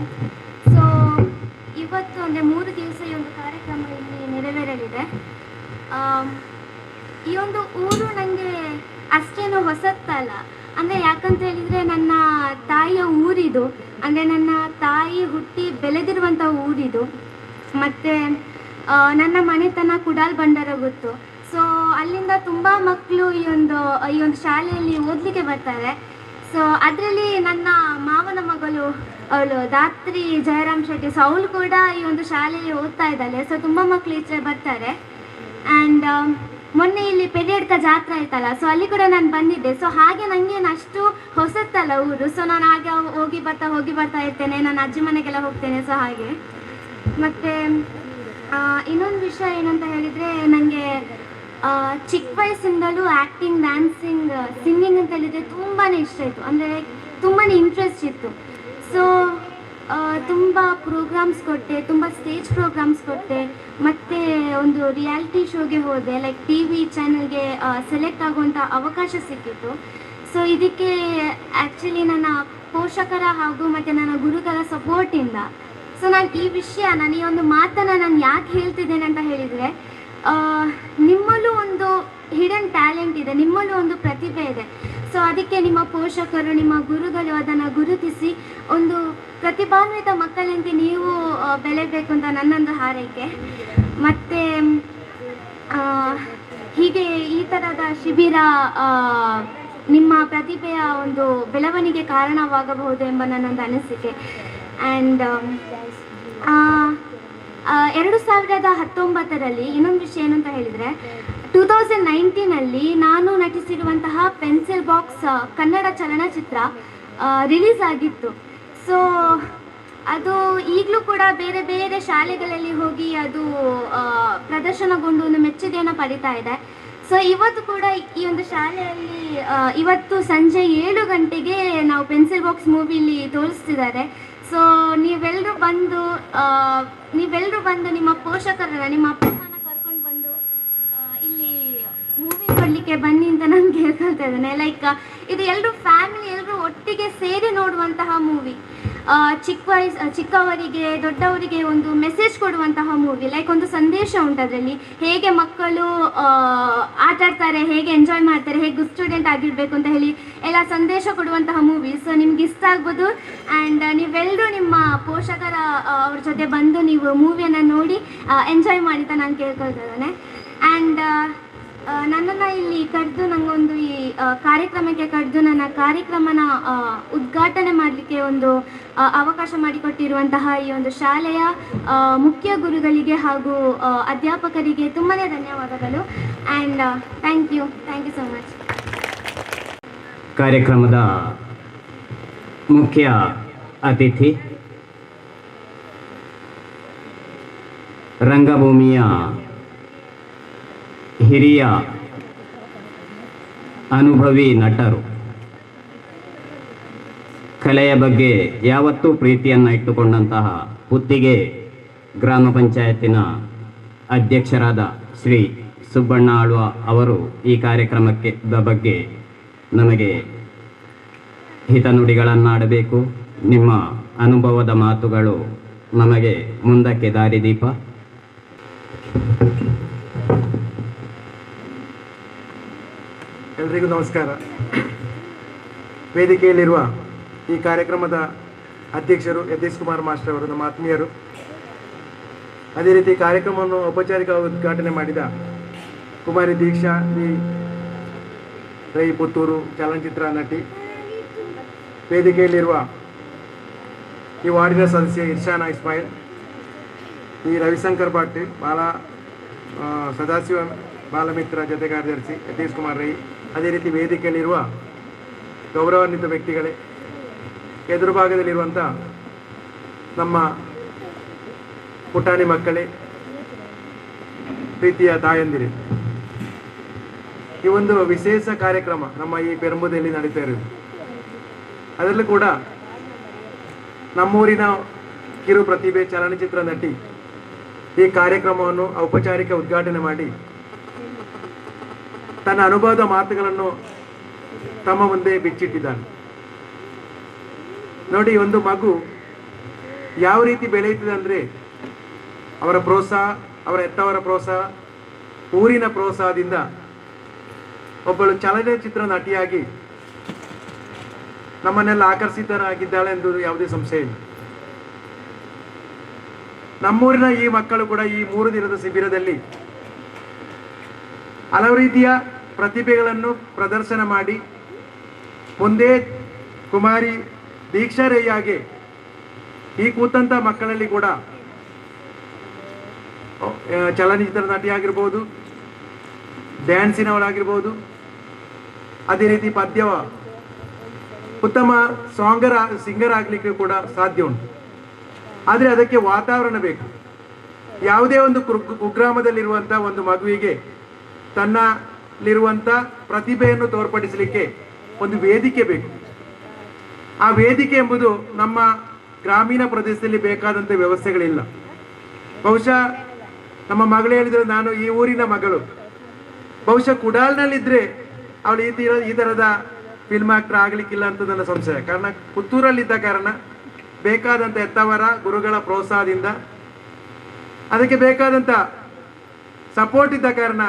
Speaker 5: ಸೊ ಇವತ್ತು ಅಂದರೆ 3 ದಿವಸ ಈ ಒಂದು ಕಾರ್ಯಕ್ರಮ ಇಲ್ಲಿ ನೆರವೇರಲಿದೆ. ಈ ಒಂದು ಊರು ನನಗೆ ಅಷ್ಟೇನು ಹೊಸತ್ತಲ್ಲ. ಅಂದರೆ ಯಾಕಂತ ಹೇಳಿದರೆ ನನ್ನ ತಾಯಿಯ ಊರಿದು, ಅಂದರೆ ನನ್ನ ತಾಯಿ ಹುಟ್ಟಿ ಬೆಳೆದಿರುವಂಥ ಊರಿದು. ಮತ್ತು ನನ್ನ ಮನೆತನ ಕುಡಾಲ್ ಬಂಡಾರ ಗೊತ್ತು. ಸೊ ಅಲ್ಲಿಂದ ತುಂಬ ಮಕ್ಕಳು ಈ ಒಂದು ಶಾಲೆಯಲ್ಲಿ ಓದಲಿಕ್ಕೆ ಬರ್ತಾರೆ. ಸೊ ಅದರಲ್ಲಿ ನನ್ನ ಮಾವನ ಮಗಳು ಅವಳು ದಾತ್ರಿ ಜಯರಾಮ್ ಶೆಟ್ಟಿ, ಸೊ ಅವಳು ಕೂಡ ಈ ಒಂದು ಶಾಲೆಯಲ್ಲಿ ಓದ್ತಾ ಇದ್ದಾಳೆ. ಸೊ ತುಂಬ ಮಕ್ಕಳು ಈಚೆ ಬರ್ತಾರೆ. ಆ್ಯಂಡ್ ಮೊನ್ನೆ ಇಲ್ಲಿ ಪೆರಿಯಡ್ಕ ಜಾತ್ರೆ ಆಯ್ತಲ್ಲ, ಸೊ ಅಲ್ಲಿ ಕೂಡ ನಾನು ಬಂದಿದ್ದೆ. ಸೊ ಹಾಗೆ ನನಗೇನು ಅಷ್ಟು ಹೊಸತ್ತಲ್ಲ ಊರು. ಸೊ ನಾನು ಹಾಗೆ ಹೋಗಿ ಬರ್ತಾ ಇರ್ತೇನೆ. ನಾನು ಅಜ್ಜಿ ಮನೆಗೆಲ್ಲ ಹೋಗ್ತೇನೆ. ಸೊ ಹಾಗೆ ಮತ್ತು ಇನ್ನೊಂದು ವಿಷಯ ಏನಂತ ಹೇಳಿದರೆ, ನನಗೆ ಚಿಕ್ಕ ವಯಸ್ಸಿಂದಲೂ ಆ್ಯಕ್ಟಿಂಗ್, ಡ್ಯಾನ್ಸಿಂಗ್, ಸಿಂಗಿಂಗ್ ಅಂತ ಹೇಳಿದರೆ ತುಂಬಾ ಇಷ್ಟ ಇತ್ತು. ಅಂದರೆ ತುಂಬಾ ಇಂಟ್ರೆಸ್ಟ್ ಇತ್ತು. ಸೊ ತುಂಬ ಪ್ರೋಗ್ರಾಮ್ಸ್ ಕೊಟ್ಟೆ, ತುಂಬ ಸ್ಟೇಜ್ ಪ್ರೋಗ್ರಾಮ್ಸ್ ಕೊಟ್ಟೆ. ಮತ್ತು ಒಂದು ರಿಯಾಲಿಟಿ ಶೋಗೆ ಹೋದೆ, ಲೈಕ್ TV ಚಾನಲ್ಗೆ ಸೆಲೆಕ್ಟ್ ಆಗುವಂಥ ಅವಕಾಶ ಸಿಕ್ಕಿತ್ತು. ಸೊ ಇದಕ್ಕೆ ಆ್ಯಕ್ಚುಲಿ ನನ್ನ ಪೋಷಕರ ಹಾಗೂ ಮತ್ತು ನನ್ನ ಗುರುಗಳ ಸಪೋರ್ಟಿಂದ. ಸೊ ನಾನು ಈ ಒಂದು ಮಾತನ್ನು ನಾನು ಯಾಕೆ ಹೇಳ್ತಿದ್ದೇನೆ ಅಂತ ಹೇಳಿದರೆ, ನಿಮ್ಮಲ್ಲೂ ಒಂದು ಹಿಡನ್ ಟ್ಯಾಲೆಂಟ್ ಇದೆ, ನಿಮ್ಮಲ್ಲೂ ಒಂದು ಪ್ರತಿಭೆ ಇದೆ. ಸೊ ಅದಕ್ಕೆ ನಿಮ್ಮ ಪೋಷಕರು, ನಿಮ್ಮ ಗುರುಗಳು ಅದನ್ನು ಗುರುತಿಸಿ ಒಂದು ಪ್ರತಿಭಾನ್ವಿತ ಮಕ್ಕಳಂತೆ ನೀವು ಬೆಳೆಯಬೇಕು ಅಂತ ನನ್ನೊಂದು ಹಾರೈಕೆ. ಮತ್ತು ಹೀಗೆ ಈ ಥರದ ಶಿಬಿರ ನಿಮ್ಮ ಪ್ರತಿಭೆಯ ಒಂದು ಬೆಳವಣಿಗೆ ಕಾರಣವಾಗಬಹುದು ಎಂಬ ನನ್ನೊಂದು ಅನಿಸಿಕೆ. ಆ್ಯಂಡ್ 2019ರಲ್ಲಿ ಇನ್ನೊಂದು ವಿಷಯ ಏನು ಅಂತ ಹೇಳಿದರೆ, 2019ನಲ್ಲಿ ನಾನು ನಟಿಸಿರುವಂತಹ ಪೆನ್ಸಿಲ್ ಬಾಕ್ಸ್ ಕನ್ನಡ ಚಲನಚಿತ್ರ ರಿಲೀಸ್ ಆಗಿತ್ತು. ಸೊ ಅದು ಈಗಲೂ ಕೂಡ ಬೇರೆ ಬೇರೆ ಶಾಲೆಗಳಲ್ಲಿ ಹೋಗಿ ಅದು ಪ್ರದರ್ಶನಗೊಂಡು ಒಂದು ಮೆಚ್ಚುಗೆಯನ್ನು ಪಡಿತಾ ಇದೆ. ಸೊ ಇವತ್ತು ಕೂಡ ಈ ಒಂದು ಶಾಲೆಯಲ್ಲಿ ಇವತ್ತು ಸಂಜೆ 7 ಗಂಟೆಗೆ ನಾವು ಪೆನ್ಸಿಲ್ ಬಾಕ್ಸ್ ಮೂವಿಲಿ ತೋರಿಸ್ತಿದ್ದಾರೆ. ಸೊ ನೀವೆಲ್ಲರೂ ಬಂದು ನಿಮ್ಮ ಪೋಷಕರನ್ನ, ನಿಮ್ಮ ಅಪ್ಪ ಅಮ್ಮನ ಕರ್ಕೊಂಡು ಬಂದು ಇಲ್ಲಿ ಮೂವಿ ನೋಡಲಿಕ್ಕೆ ಬನ್ನಿ ಅಂತ ನಾನು ಕೇಳ್ಕೊಳ್ತಾ ಇದ್ದೇನೆ. ಲೈಕ್ ಇದು ಎಲ್ಲರೂ ಫ್ಯಾಮಿಲಿ ಎಲ್ಲರೂ ಒಟ್ಟಿಗೆ ಸೇರಿ ನೋಡುವಂತಹ ಮೂವಿ. ಚಿಕ್ಕವರಿಗೆ ದೊಡ್ಡವರಿಗೆ ಒಂದು ಮೆಸೇಜ್ ಕೊಡುವಂತಹ ಮೂವಿ. ಲೈಕ್ ಒಂದು ಸಂದೇಶ ಉಂಟು ಅದರಲ್ಲಿ, ಹೇಗೆ ಮಕ್ಕಳು ಆಟ ಆಡ್ತಾರೆ, ಹೇಗೆ ಎಂಜಾಯ್ ಮಾಡ್ತಾರೆ, ಹೇಗೆ ಗುಡ್ ಸ್ಟೂಡೆಂಟ್ ಆಗಿರಬೇಕು ಅಂತ ಹೇಳಿ ಎಲ್ಲ ಸಂದೇಶ ಕೊಡುವಂತಹ ಮೂವಿ. ಸೊ ನಿಮ್ಗೆ ಇಷ್ಟ ಆಗ್ಬೋದು. ಆ್ಯಂಡ್ ನೀವೆಲ್ಲರೂ ನಿಮ್ಮ ಪೋಷಕರ ಅವ್ರ ಜೊತೆ ಬಂದು ನೀವು ಮೂವಿಯನ್ನು ನೋಡಿ ಎಂಜಾಯ್ ಮಾಡಿ ಅಂತ ನಾನು ಕೇಳ್ಕೊಳ್ತಾ ಇದ್ದೇನೆ. ಆ್ಯಂಡ್ ನನ್ನನ್ನು ಇಲ್ಲಿ ಕರೆದು ನನಗೊಂದು ಈ ಕಾರ್ಯಕ್ರಮಕ್ಕೆ ಕರೆದು ನನ್ನ ಕಾರ್ಯಕ್ರಮನ ಉದ್ಘಾಟನೆ ಮಾಡಲಿಕ್ಕೆ ಒಂದು ಅವಕಾಶ ಮಾಡಿಕೊಟ್ಟಿರುವಂತಹ ಈ ಒಂದು ಶಾಲೆಯ ಮುಖ್ಯ ಗುರುಗಳಿಗೆ ಹಾಗೂ ಅಧ್ಯಾಪಕರಿಗೆ ತುಂಬಾ ಧನ್ಯವಾದಗಳು. And thank you so much.
Speaker 2: ಕಾರ್ಯಕ್ರಮದ ಮುಖ್ಯ ಅತಿಥಿ ರಂಗಭೂಮಿಯ ಹಿರಿಯ ಅನುಭವಿ ನಟರು, ಕಲೆಯ ಬಗ್ಗೆ ಯಾವತ್ತೂ ಪ್ರೀತಿಯನ್ನು ಇಟ್ಟುಕೊಂಡಂತಹ ಪುತ್ತಿಗೆ ಗ್ರಾಮ ಪಂಚಾಯತಿನ ಅಧ್ಯಕ್ಷರಾದ ಶ್ರೀ ಸುಬ್ಬಣ್ಣ ಆಳ್ವ ಅವರು ಈ ಕಾರ್ಯಕ್ರಮಕ್ಕೆ ಬಗ್ಗೆ ನಮಗೆ ಹಿತನುಡಿಗಳನ್ನಾಡಬೇಕು. ನಿಮ್ಮ ಅನುಭವದ ಮಾತುಗಳು ನಮಗೆ ಮುಂದಕ್ಕೆ ದಾರಿದೀಪ.
Speaker 6: ಎಲ್ರಿಗೂ ನಮಸ್ಕಾರ. ವೇದಿಕೆಯಲ್ಲಿರುವ ಈ ಕಾರ್ಯಕ್ರಮದ ಅಧ್ಯಕ್ಷರು ಯತೀಶ್ ಕುಮಾರ್ ಮಾಸ್ಟರ್ ಅವರು ನಮ್ಮ ಆತ್ಮೀಯರು. ಅದೇ ರೀತಿ ಕಾರ್ಯಕ್ರಮವನ್ನು ಔಪಚಾರಿಕ ಉದ್ಘಾಟನೆ ಮಾಡಿದ ಕುಮಾರಿ ದೀಕ್ಷಾ ರೈ ಪುತ್ತೂರು ಚಲನಚಿತ್ರ ನಟಿ, ವೇದಿಕೆಯಲ್ಲಿರುವ ಈ ವಾರ್ಡಿನ ಸದಸ್ಯ ಇರ್ಷಾನಾ ಇಸ್ಮಾಯಿಲ್, ಈ ರವಿಶಂಕರ್ ಭಟ್, ಸದಾಶಿವ ಬಾಲಮಿತ್ರ ಜೊತೆ ಕಾರ್ಯದರ್ಶಿ ಯತೀಶ್ ಕುಮಾರ್ ರೈ, ಅದೇ ರೀತಿ ವೇದಿಕೆಯಲ್ಲಿರುವ ಗೌರವಾನ್ವಿತ ವ್ಯಕ್ತಿಗಳೇ, ಎದುರು ಭಾಗದಲ್ಲಿರುವಂಥ ನಮ್ಮ ಪುಟಾಣಿ ಮಕ್ಕಳೇ, ಪ್ರೀತಿಯ ತಾಯಂದಿರೇ, ಈ ಒಂದು ವಿಶೇಷ ಕಾರ್ಯಕ್ರಮ ನಮ್ಮ ಈ ಪೆರಂಬುದಲ್ಲಿ ನಡೀತಾ ಇರೋದು. ಅದರಲ್ಲೂ ಕೂಡ ನಮ್ಮೂರಿನ ಕಿರು ಪ್ರತಿಭೆ ಚಲನಚಿತ್ರ ನಟಿ ಈ ಕಾರ್ಯಕ್ರಮವನ್ನು ಔಪಚಾರಿಕ ಉದ್ಘಾಟನೆ ಮಾಡಿ ತನ್ನ ಅನುಭವದ ಮಾತುಗಳನ್ನು ತಮ್ಮ ಮುಂದೆ ಬಿಚ್ಚಿಟ್ಟಿದ್ದಾನೆ. ನೋಡಿ, ಒಂದು ಮಗು ಯಾವ ರೀತಿ ಬೆಳೆಯುತ್ತದೆ ಅಂದರೆ ಅವರ ಪ್ರೋತ್ಸಾಹ, ಅವರ ಹೆತ್ತವರ ಪ್ರೋತ್ಸಾಹ, ಊರಿನ ಪ್ರೋತ್ಸಾಹದಿಂದ ಒಬ್ಬಳು ಚಲನಚಿತ್ರ ನಟಿಯಾಗಿ ನಮ್ಮನ್ನೆಲ್ಲ ಆಕರ್ಷಿತರಾಗಿದ್ದಾಳೆ ಎಂದು ಯಾವುದೇ ಸಂಶಯ ಇಲ್ಲ. ನಮ್ಮೂರಿನ ಈ ಮಕ್ಕಳು ಕೂಡ ಈ 3 ದಿನದ ಶಿಬಿರದಲ್ಲಿ ಹಲವು ರೀತಿಯ ಪ್ರತಿಭೆಗಳನ್ನು ಪ್ರದರ್ಶನ ಮಾಡಿ ಮುಂದೆ ಕುಮಾರಿ ದೀಕ್ಷಾ ರೈಯಾಗೆ ಈ ಕೂತಂಥ ಮಕ್ಕಳಲ್ಲಿ ಕೂಡ ಚಲನಚಿತ್ರ ನಟಿಯಾಗಿರ್ಬೋದು, ಡ್ಯಾನ್ಸಿನವರಾಗಿರ್ಬೋದು, ಅದೇ ರೀತಿ ಪದ್ಯವ ಉತ್ತಮ ಸಿಂಗರ್ ಆಗಲಿಕ್ಕೆ ಕೂಡ ಸಾಧ್ಯ ಉಂಟು. ಆದರೆ ಅದಕ್ಕೆ ವಾತಾವರಣ ಬೇಕು. ಯಾವುದೇ ಒಂದು ಕುಗ್ರಾಮದಲ್ಲಿರುವಂಥ ಒಂದು ಮಗುವಿಗೆ ತನ್ನಲ್ಲಿರುವಂಥ ಪ್ರತಿಭೆಯನ್ನು ತೋರ್ಪಡಿಸಲಿಕ್ಕೆ ಒಂದು ವೇದಿಕೆ ಬೇಕು. ಆ ವೇದಿಕೆ ಎಂಬುದು ನಮ್ಮ ಗ್ರಾಮೀಣ ಪ್ರದೇಶದಲ್ಲಿ ಬೇಕಾದಂಥ ವ್ಯವಸ್ಥೆಗಳಿಲ್ಲ. ಬಹುಶಃ ನಮ್ಮ ಮಗಳು ಹೇಳಿದರೆ, ನಾನು ಈ ಊರಿನ ಮಗಳು, ಬಹುಶಃ ಕುಡಾಲ್ನಲ್ಲಿದ್ದರೆ ಅವಳು ಈ ಥರದ ಫಿಲ್ಮ್ ಆಕ್ಟರ್ ಆಗಲಿಕ್ಕಿಲ್ಲ ಅಂತ ನನ್ನ ಸಂಶಯ. ಕಾರಣ ಪುತ್ತೂರಲ್ಲಿದ್ದ ಕಾರಣ ಬೇಕಾದಂಥ ಹೆತ್ತವರ ಗುರುಗಳ ಪ್ರೋತ್ಸಾಹದಿಂದ ಅದಕ್ಕೆ ಬೇಕಾದಂಥ ಸಪೋರ್ಟ್ ಇದ್ದ ಕಾರಣ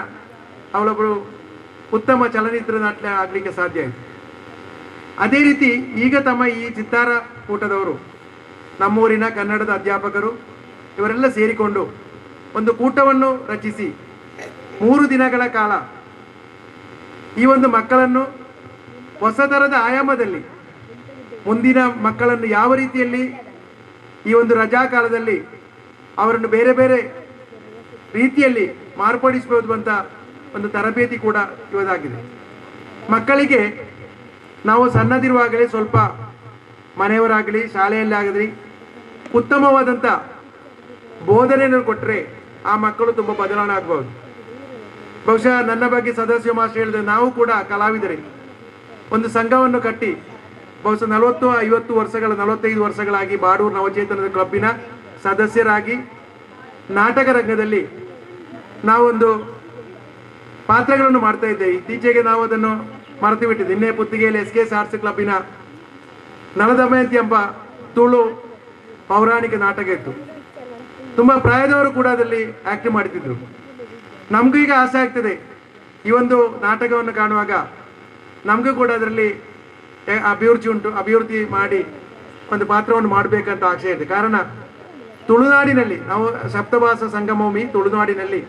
Speaker 6: ಅವಳೊಬ್ಬಳು ಉತ್ತಮ ಚಲನಚಿತ್ರ ನಟ ಆಗಲಿಕ್ಕೆ ಸಾಧ್ಯ ಆಯಿತು. ಅದೇ ರೀತಿ ಈಗ ತಮ್ಮ ಈ ಚಿತ್ತಾರ ಕೂಟದವರು, ನಮ್ಮೂರಿನ ಕನ್ನಡದ ಅಧ್ಯಾಪಕರು ಇವರೆಲ್ಲ ಸೇರಿಕೊಂಡು ಒಂದು ಕೂಟವನ್ನು ರಚಿಸಿ 3 ದಿನಗಳ ಕಾಲ ಈ ಒಂದು ಮಕ್ಕಳನ್ನು ಹೊಸ ಥರದ ಆಯಾಮದಲ್ಲಿ, ಮುಂದಿನ ಮಕ್ಕಳನ್ನು ಯಾವ ರೀತಿಯಲ್ಲಿ ಈ ಒಂದು ರಜಾ ಕಾಲದಲ್ಲಿ ಅವರನ್ನು ಬೇರೆ ಬೇರೆ ರೀತಿಯಲ್ಲಿ ಮಾರ್ಪಡಿಸಬಹುದು ಅಂತ ಒಂದು ತರಬೇತಿ ಕೂಡ ಇರೋದಾಗಿದೆ. ಮಕ್ಕಳಿಗೆ ನಾವು ಸಣ್ಣದಿರುವಾಗಲೇ ಸ್ವಲ್ಪ ಮನೆಯವರಾಗಲಿ ಶಾಲೆಯಲ್ಲಿ ಆಗಲಿ ಉತ್ತಮವಾದಂಥ ಬೋಧನೆಯನ್ನು ಕೊಟ್ಟರೆ ಆ ಮಕ್ಕಳು ತುಂಬ ಬದಲಾವಣೆ ಆಗ್ಬೋದು. ಬಹುಶಃ ನನ್ನ ಬಗ್ಗೆ ಸದಸ್ಯ ಮಾಸ್ಟರ್ ಹೇಳಿದ್ರೆ, ನಾವು ಕೂಡ ಕಲಾವಿದರೇ ಒಂದು ಸಂಘವನ್ನು ಕಟ್ಟಿ ಬಹುಶಃ 45 ವರ್ಷಗಳಾಗಿ ಬಾಡೂರು ನವಚೇತನದ ಕ್ಲಬ್ಬಿನ ಸದಸ್ಯರಾಗಿ ನಾಟಕ ರಂಗದಲ್ಲಿ ನಾವೊಂದು ಪಾತ್ರಗಳನ್ನು ಮಾಡ್ತಾ ಇದ್ದೇವೆ. ಇತ್ತೀಚೆಗೆ ನಾವು ಅದನ್ನು ಮರೆತು ಬಿಟ್ಟಿದ್ದೆ. ನಿನ್ನೆ ಪುತ್ತಿಗೆಯಲ್ಲಿ SKS ಆರ್ಟ್ಸ್ ಕ್ಲಬ್ಬಿನ ನಲದಮಯಂತಿ ಎಂಬ ತುಳು ಪೌರಾಣಿಕ ನಾಟಕ ಇತ್ತು. ತುಂಬ ಪ್ರಾಯದವರು ಕೂಡ ಅದರಲ್ಲಿ ಆಕ್ಟ್ ಮಾಡ್ತಿದ್ರು. ನಮಗೂ ಈಗ ಆಸೆ ಆಗ್ತದೆ, ಈ ಒಂದು ನಾಟಕವನ್ನು ಕಾಣುವಾಗ ನಮಗೂ ಕೂಡ ಅದರಲ್ಲಿ ಅಭಿವೃದ್ಧಿ ಮಾಡಿ ಒಂದು ಪಾತ್ರವನ್ನು ಮಾಡಬೇಕಂತ ಆಸೆ ಇದೆ. ಕಾರಣ ತುಳುನಾಡಿನಲ್ಲಿ ನಾವು ಸಪ್ತಭಾಷಾ ಸಂಗಮಭೂಮಿ ತುಳುನಾಡಿನಲ್ಲಿ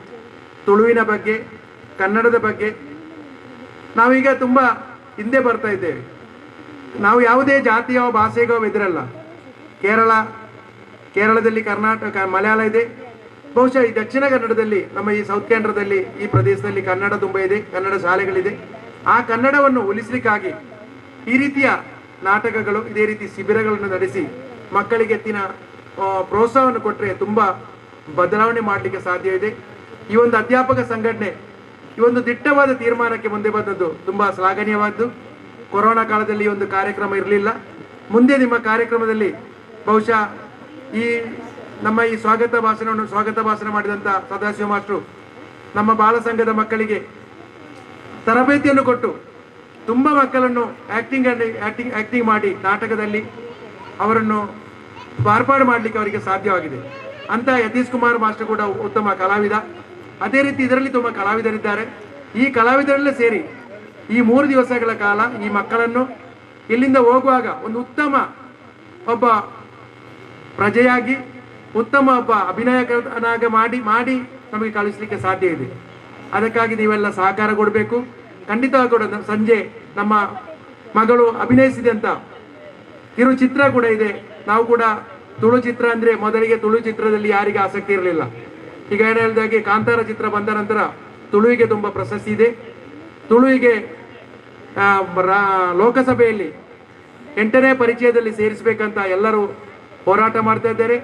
Speaker 6: ತುಳುವಿನ ಬಗ್ಗೆ, ಕನ್ನಡದ ಬಗ್ಗೆ ನಾವೀಗ ತುಂಬ ಹಿಂದೆ ಬರ್ತಾ ಇದ್ದೇವೆ. ನಾವು ಯಾವುದೇ ಜಾತಿಯೋ ಭಾಷೆಗೋ ಎದುರಲ್ಲ. ಕೇರಳದಲ್ಲಿ ಕರ್ನಾಟಕ, ಮಲಯಾಳ ಇದೆ. ಬಹುಶಃ ಈ ದಕ್ಷಿಣ ಕನ್ನಡದಲ್ಲಿ, ನಮ್ಮ ಈ ಸೌತ್ ಕೇಂದ್ರದಲ್ಲಿ, ಈ ಪ್ರದೇಶದಲ್ಲಿ ಕನ್ನಡ ತುಂಬ ಇದೆ, ಕನ್ನಡ ಶಾಲೆಗಳಿದೆ. ಆ ಕನ್ನಡವನ್ನು ಉಳಿಸಲಿಕ್ಕಾಗಿ ಈ ರೀತಿಯ ನಾಟಕಗಳು, ಇದೇ ರೀತಿ ಶಿಬಿರಗಳನ್ನು ನಡೆಸಿ ಮಕ್ಕಳಿಗೆ ಹೆಚ್ಚಿನ ಪ್ರೋತ್ಸಾಹವನ್ನು ಕೊಟ್ಟರೆ ತುಂಬ ಬದಲಾವಣೆ ಮಾಡಲಿಕ್ಕೆ ಸಾಧ್ಯ ಇದೆ. ಈ ಒಂದು ಅಧ್ಯಾಪಕ ಸಂಘಟನೆ ಈ ಒಂದು ದಿಟ್ಟವಾದ ತೀರ್ಮಾನಕ್ಕೆ ಮುಂದೆ ಬಂದದ್ದು ತುಂಬ ಶ್ಲಾಘನೀಯವಾದ್ದು. ಕೊರೋನಾ ಕಾಲದಲ್ಲಿ ಈ ಒಂದು ಕಾರ್ಯಕ್ರಮ ಇರಲಿಲ್ಲ. ಮುಂದೆ ನಿಮ್ಮ ಕಾರ್ಯಕ್ರಮದಲ್ಲಿ ಬಹುಶಃ ಈ ನಮ್ಮ ಈ ಸ್ವಾಗತ ಭಾಷಣ ಮಾಡಿದಂಥ ಸದಾಶಿವ ಮಾಸ್ಟ್ರು ನಮ್ಮ ಬಾಲ ಸಂಘದ ಮಕ್ಕಳಿಗೆ ತರಬೇತಿಯನ್ನು ಕೊಟ್ಟು ತುಂಬ ಮಕ್ಕಳನ್ನು ಆಕ್ಟಿಂಗ್ ಮಾಡಿ ನಾಟಕದಲ್ಲಿ ಅವರನ್ನು ಮಾರ್ಪಾಡು ಮಾಡಲಿಕ್ಕೆ ಅವರಿಗೆ ಸಾಧ್ಯವಾಗಿದೆ. ಅಂತ ಯತೀಶ್ ಕುಮಾರ್ ಮಾಸ್ಟರ್ ಕೂಡ ಉತ್ತಮ ಕಲಾವಿದ. ಅದೇ ರೀತಿ ಇದರಲ್ಲಿ ತುಂಬ ಕಲಾವಿದರಿದ್ದಾರೆ. ಈ ಕಲಾವಿದರಲ್ಲೇ ಸೇರಿ ಈ 3 ದಿವಸಗಳ ಕಾಲ ಈ ಮಕ್ಕಳನ್ನು ಇಲ್ಲಿಂದ ಹೋಗುವಾಗ ಒಂದು ಉತ್ತಮ ಒಬ್ಬ ಪ್ರಜೆಯಾಗಿ, ಉತ್ತಮ ಒಬ್ಬ ಅಭಿನಯಕನಾಗಿ ಮಾಡಿ ನಮಗೆ ಕಳಿಸಲಿಕ್ಕೆ ಸಾಧ್ಯ ಇದೆ. ಅದಕ್ಕಾಗಿ ನೀವೆಲ್ಲ ಸಹಕಾರ ಕೊಡಬೇಕು. ಖಂಡಿತವಾಗಿ ಕೂಡ ಸಂಜೆ ನಮ್ಮ ಮಗಳು ಅಭಿನಯಿಸಿದಂಥ ಕಿರುಚಿತ್ರ ಕೂಡ ಇದೆ. ನಾವು ಕೂಡ ತುಳು ಚಿತ್ರ ಅಂದರೆ ಮೊದಲಿಗೆ ತುಳು ಚಿತ್ರದಲ್ಲಿ ಯಾರಿಗೆ ಆಸಕ್ತಿ ಇರಲಿಲ್ಲ. ಈಗ ಏನು ಹೇಳಿದಾಗೆ ಕಾಂತಾರ ಚಿತ್ರ ಬಂದ ನಂತರ ತುಳುವಿಗೆ ತುಂಬ ಪ್ರಶಸ್ತಿ ಇದೆ. ತುಳುವಿಗೆ ಲೋಕಸಭೆಯಲ್ಲಿ 8ನೇ ಪರಿಚಯದಲ್ಲಿ ಸೇರಿಸಬೇಕಂತ ಎಲ್ಲರೂ ಹೋರಾಟ ಮಾಡ್ತಾ ಇದ್ದಾರೆ.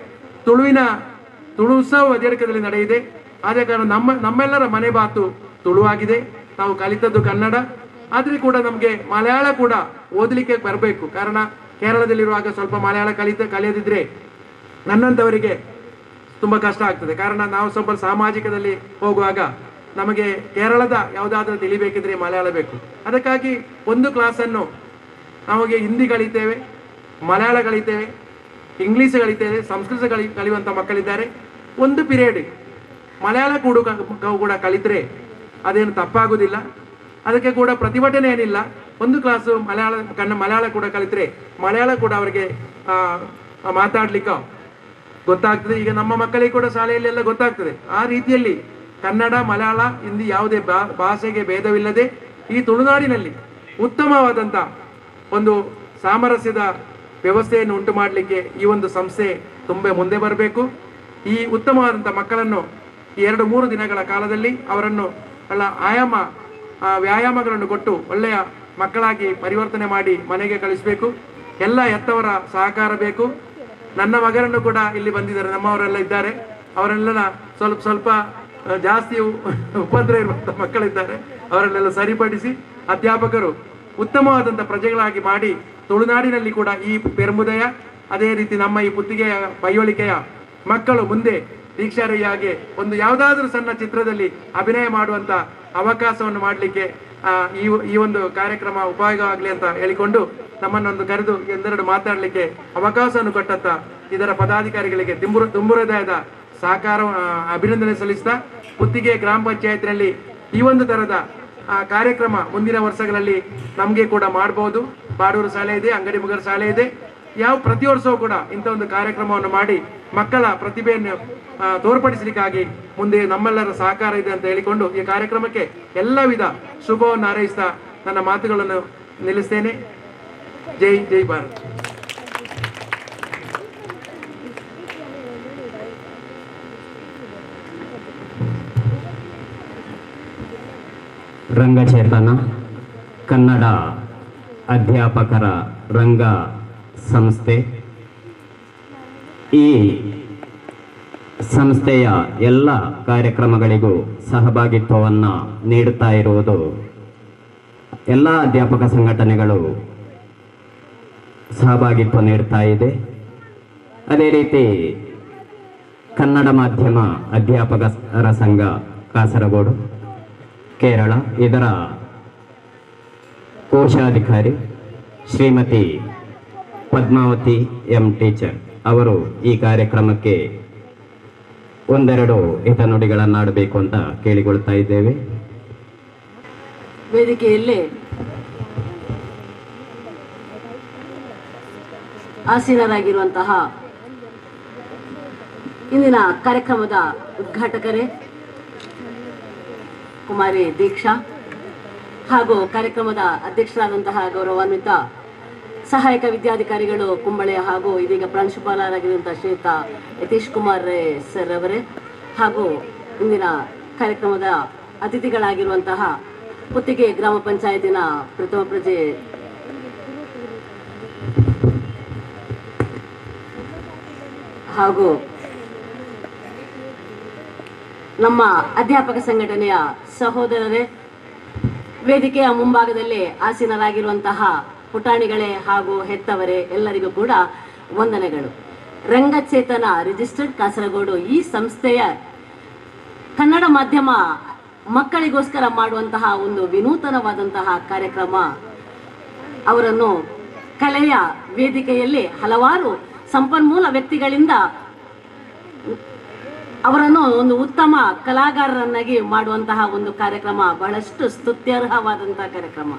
Speaker 6: ತುಳು ಉತ್ಸವ ಅಧಿಕಾರದಲ್ಲಿ ನಡೆಯಿದೆ. ಆದ ಕಾರಣ ನಮ್ಮೆಲ್ಲರ ಮನೆ ಮಾತು ತುಳುವಾಗಿದೆ. ನಾವು ಕಲಿತದ್ದು ಕನ್ನಡ, ಆದ್ರೆ ಕೂಡ ನಮಗೆ ಮಲಯಾಳ ಕೂಡ ಓದಲಿಕ್ಕೆ ಬರಬೇಕು. ಕಾರಣ ಕೇರಳದಲ್ಲಿರುವಾಗ ಸ್ವಲ್ಪ ಮಲಯಾಳ ಕಲಿಯದಿದ್ರೆ ನನ್ನಂಥವರಿಗೆ ತುಂಬ ಕಷ್ಟ ಆಗ್ತದೆ. ಕಾರಣ ನಾವು ಸ್ವಲ್ಪ ಸಾಮಾಜಿಕದಲ್ಲಿ ಹೋಗುವಾಗ ನಮಗೆ ಕೇರಳದ ಯಾವುದಾದ್ರೂ ತಿಳಿಬೇಕಿದ್ರೆ ಮಲಯಾಳ ಬೇಕು. ಅದಕ್ಕಾಗಿ ಒಂದು ಕ್ಲಾಸನ್ನು ನಮಗೆ ಹಿಂದಿ ಕಲಿತೇವೆ, ಮಲಯಾಳ ಕಲಿತೇವೆ, ಇಂಗ್ಲೀಷ್ ಕಲಿತೇವೆ, ಸಂಸ್ಕೃತ ಕಲಿಯುವಂಥ ಮಕ್ಕಳಿದ್ದಾರೆ. ಒಂದು ಪಿರಿಯಡ್ ಮಲಯಾಳ ಕೂಡ ಕಲಿತರೆ ಅದೇನು ತಪ್ಪಾಗುವುದಿಲ್ಲ. ಅದಕ್ಕೆ ಕೂಡ ಪ್ರತಿಭಟನೆ ಏನಿಲ್ಲ. ಒಂದು ಕ್ಲಾಸು ಮಲಯಾಳ ಕೂಡ ಕಲಿತರೆ ಮಲಯಾಳ ಕೂಡ ಅವರಿಗೆ ಮಾತಾಡ್ಲಿಕ್ಕೆ ಗೊತ್ತಾಗ್ತದೆ. ಈಗ ನಮ್ಮ ಮಕ್ಕಳಿಗೆ ಕೂಡ ಶಾಲೆಯಲ್ಲೆಲ್ಲ ಗೊತ್ತಾಗ್ತದೆ. ಆ ರೀತಿಯಲ್ಲಿ ಕನ್ನಡ, ಮಲಯಾಳ, ಹಿಂದಿ ಯಾವುದೇ ಭಾಷೆಗೆ ಭೇದವಿಲ್ಲದೆ ಈ ತುಳುನಾಡಿನಲ್ಲಿ ಉತ್ತಮವಾದಂಥ ಒಂದು ಸಾಮರಸ್ಯದ ವ್ಯವಸ್ಥೆಯನ್ನು ಉಂಟು ಮಾಡಲಿಕ್ಕೆ ಈ ಒಂದು ಸಂಸ್ಥೆ ತುಂಬ ಮುಂದೆ ಬರಬೇಕು. ಈ ಉತ್ತಮವಾದಂಥ ಮಕ್ಕಳನ್ನು ಈ 2-3 ದಿನಗಳ ಕಾಲದಲ್ಲಿ ಅವರನ್ನು ವ್ಯಾಯಾಮಗಳನ್ನು ಕೊಟ್ಟು ಒಳ್ಳೆಯ ಮಕ್ಕಳಾಗಿ ಪರಿವರ್ತನೆ ಮಾಡಿ ಮನೆಗೆ ಕಳಿಸಬೇಕು. ಎಲ್ಲ ಎತ್ತವರ ಸಹಕಾರ ಬೇಕು. ನನ್ನ ಮಗನನ್ನು ಕೂಡ ಇಲ್ಲಿ ಬಂದಿದ್ದಾರೆ, ನಮ್ಮವರೆಲ್ಲ ಇದ್ದಾರೆ. ಅವರೆಲ್ಲ ಸ್ವಲ್ಪ ಜಾಸ್ತಿ ಉಪದ್ರ ಇರುವಂಥ ಮಕ್ಕಳಿದ್ದಾರೆ. ಅವರನ್ನೆಲ್ಲ ಸರಿಪಡಿಸಿ ಅಧ್ಯಾಪಕರು ಉತ್ತಮವಾದಂಥ ಪ್ರಜೆಗಳಾಗಿ ಮಾಡಿ ತುಳುನಾಡಿನಲ್ಲಿ ಕೂಡ ಈ ಪೆರ್ಮುದಯ, ಅದೇ ರೀತಿ ನಮ್ಮ ಈ ಪುತ್ತಿಗೆಯ ಬೈಯೋಳಿಕೆಯ ಮಕ್ಕಳು ಮುಂದೆ ದೀಕ್ಷಾರಯ್ಯಾಗೆ ಒಂದು ಯಾವುದಾದ್ರೂ ಸಣ್ಣ ಚಿತ್ರದಲ್ಲಿ ಅಭಿನಯ ಮಾಡುವಂಥ ಅವಕಾಶವನ್ನು ಮಾಡಲಿಕ್ಕೆ ಈ ಒಂದು ಕಾರ್ಯಕ್ರಮ ಉಪಯೋಗ ಆಗಲಿ ಅಂತ ಹೇಳಿಕೊಂಡು ನಮ್ಮನ್ನೊಂದು ಕರೆದು ಎಂದೆರಡು ಮಾತಾಡಲಿಕ್ಕೆ ಅವಕಾಶವನ್ನು ಕೊಟ್ಟಂತ ಇದರ ಪದಾಧಿಕಾರಿಗಳಿಗೆ ತುಂಬುರದಾಯದ ಸಹಕಾರ ಅಭಿನಂದನೆ ಸಲ್ಲಿಸ್ತಾ, ಪುತ್ತಿಗೆ ಗ್ರಾಮ ಪಂಚಾಯತ್ನಲ್ಲಿ ಈ ಒಂದು ಥರದ ಕಾರ್ಯಕ್ರಮ ಮುಂದಿನ ವರ್ಷಗಳಲ್ಲಿ ನಮಗೆ ಕೂಡ ಮಾಡಬಹುದು. ಬಾಡೂರು ಶಾಲೆ ಇದೆ, ಅಂಗಡಿ ಮುಗರ ಶಾಲೆ ಇದೆ. ಪ್ರತಿ ವರ್ಷವೂ ಕೂಡ ಇಂಥ ಒಂದು ಕಾರ್ಯಕ್ರಮವನ್ನು ಮಾಡಿ ಮಕ್ಕಳ ಪ್ರತಿಭೆಯನ್ನು ತೋರ್ಪಡಿಸಲಿಕ್ಕಾಗಿ ಮುಂದೆ ನಮ್ಮೆಲ್ಲರ ಸಹಕಾರ ಇದೆ ಅಂತ ಹೇಳಿಕೊಂಡು ಈ ಕಾರ್ಯಕ್ರಮಕ್ಕೆ ಎಲ್ಲ ವಿಧ ಶುಭವನ್ನು ಹಾರೈಸ್ತಾ ನನ್ನ ಮಾತುಗಳನ್ನು ನಿಲ್ಲಿಸ್ತೇನೆ. ಜೈ ಜೈ ಭಾರತ್.
Speaker 2: ರಂಗಚೇತನ ಕನ್ನಡ ಅಧ್ಯಾಪಕರ ರಂಗ ಸಂಸ್ಥೆ. ಈ ಸಂಸ್ಥೆಯ ಎಲ್ಲ ಕಾರ್ಯಕ್ರಮಗಳಿಗೂ ಸಹಭಾಗಿತ್ವವನ್ನು ನೀಡುತ್ತಾ ಇರುವುದು ಎಲ್ಲ ಅಧ್ಯಾಪಕ ಸಂಘಟನೆಗಳು ಸಹಭಾಗಿತ್ವ ನೀಡ್ತಾ ಇದೆ. ಅದೇ ರೀತಿ ಕನ್ನಡ ಮಾಧ್ಯಮ ಅಧ್ಯಾಪಕರ ಸಂಘ ಕಾಸರಗೋಡು, ಕೇರಳ, ಇದರ ಕೋಶಾಧಿಕಾರಿ ಶ್ರೀಮತಿ ಪದ್ಮಾವತಿ ಎಂ ಟೀಚರ್ ಅವರು ಈ ಕಾರ್ಯಕ್ರಮಕ್ಕೆ ಒಂದೆರಡು ಹಿತನುಡಿಗಳನ್ನಾಡಬೇಕು ಅಂತ ಕೇಳಿಕೊಳ್ತಾ ಇದ್ದೇವೆ.
Speaker 7: ವೇದಿಕೆಯಲ್ಲಿ ಆಸೀನರಾಗಿರುವಂತಹ ಇಂದಿನ ಕಾರ್ಯಕ್ರಮದ ಉದ್ಘಾಟಕರೇ ಕುಮಾರಿ ದೀಕ್ಷಾ ಹಾಗೂ ಕಾರ್ಯಕ್ರಮದ ಅಧ್ಯಕ್ಷರಾದಂತಹ ಗೌರವಾನ್ವಿತ ಸಹಾಯಕ ವಿದ್ಯಾಧಿಕಾರಿಗಳು ಕುಂಬಳೆ ಹಾಗೂ ಇದೀಗ ಪ್ರಾಂಶುಪಾಲರಾಗಿರುವಂತಹ ಶ್ರೀಯುತ ಯತೀಶ್ ಕುಮಾರ್ ಸರ್ ಅವರೇ ಹಾಗೂ ಇಂದಿನ ಕಾರ್ಯಕ್ರಮದ ಅತಿಥಿಗಳಾಗಿರುವಂತಹ ಪುತ್ತಿಗೆ ಗ್ರಾಮ ಪಂಚಾಯತಿನ ಪ್ರಥಮ ಪ್ರಜೆ ಹಾಗೂ ನಮ್ಮ ಅಧ್ಯಾಪಕ ಸಂಘಟನೆಯ ಸಹೋದರರೇ, ವೇದಿಕೆಯ ಮುಂಭಾಗದಲ್ಲಿ ಆಸೀನರಾಗಿರುವಂತಹ ಪುಟಾಣಿಗಳೇ ಹಾಗೂ ಹೆತ್ತವರೇ, ಎಲ್ಲರಿಗೂ ಕೂಡ ವಂದನೆಗಳು. ರಂಗಚೇತನ ರಿಜಿಸ್ಟರ್ಡ್ ಕಾಸರಗೋಡು ಈ ಸಂಸ್ಥೆಯ ಕನ್ನಡ ಮಾಧ್ಯಮ ಮಕ್ಕಳಿಗೋಸ್ಕರ ಮಾಡುವಂತಹ ಒಂದು ವಿನೂತನವಾದಂತಹ ಕಾರ್ಯಕ್ರಮ. ಅವರನ್ನು ಕಲೆಯ ವೇದಿಕೆಯಲ್ಲಿ ಹಲವಾರು ಸಂಪನ್ಮೂಲ ವ್ಯಕ್ತಿಗಳಿಂದ ಅವರನ್ನು ಒಂದು ಉತ್ತಮ ಕಲಾಗಾರರನ್ನಾಗಿ ಮಾಡುವಂತಹ ಒಂದು ಕಾರ್ಯಕ್ರಮ, ಬಹಳಷ್ಟು ಸ್ತುತ್ಯರ್ಹವಾದಂತಹ ಕಾರ್ಯಕ್ರಮ.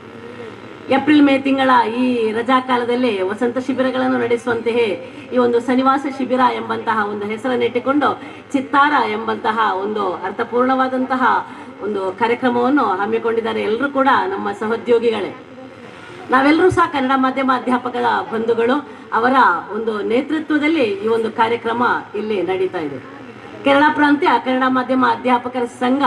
Speaker 7: ಏಪ್ರಿಲ್ ಮೇ ತಿಂಗಳ ಈ ರಜಾ ಕಾಲದಲ್ಲಿ ವಸಂತ ಶಿಬಿರಗಳನ್ನು ನಡೆಸುವಂತೆಯೇ ಈ ಒಂದು ಸನ್ನಿವಾಸ ಶಿಬಿರ ಎಂಬಂತಹ ಒಂದು ಹೆಸರನ್ನಿಟ್ಟುಕೊಂಡು ಚಿತ್ತಾರ ಎಂಬಂತಹ ಒಂದು ಅರ್ಥಪೂರ್ಣವಾದಂತಹ ಒಂದು ಕಾರ್ಯಕ್ರಮವನ್ನು ಹಮ್ಮಿಕೊಂಡಿದ್ದಾರೆ. ಎಲ್ಲರೂ ಕೂಡ ನಮ್ಮ ಸಹೋದ್ಯೋಗಿಗಳೇ. ನಾವೆಲ್ಲರೂ ಸಹ ಕನ್ನಡ ಮಾಧ್ಯಮ ಅಧ್ಯಾಪಕರ ಬಂಧುಗಳು. ಅವರ ಒಂದು ನೇತೃತ್ವದಲ್ಲಿ ಈ ಒಂದು ಕಾರ್ಯಕ್ರಮ ಇಲ್ಲಿ ನಡೀತಾ ಇದೆ. ಕೇರಳ ಪ್ರಾಂತ್ಯ ಕನ್ನಡ ಮಾಧ್ಯಮ ಅಧ್ಯಾಪಕರ ಸಂಘ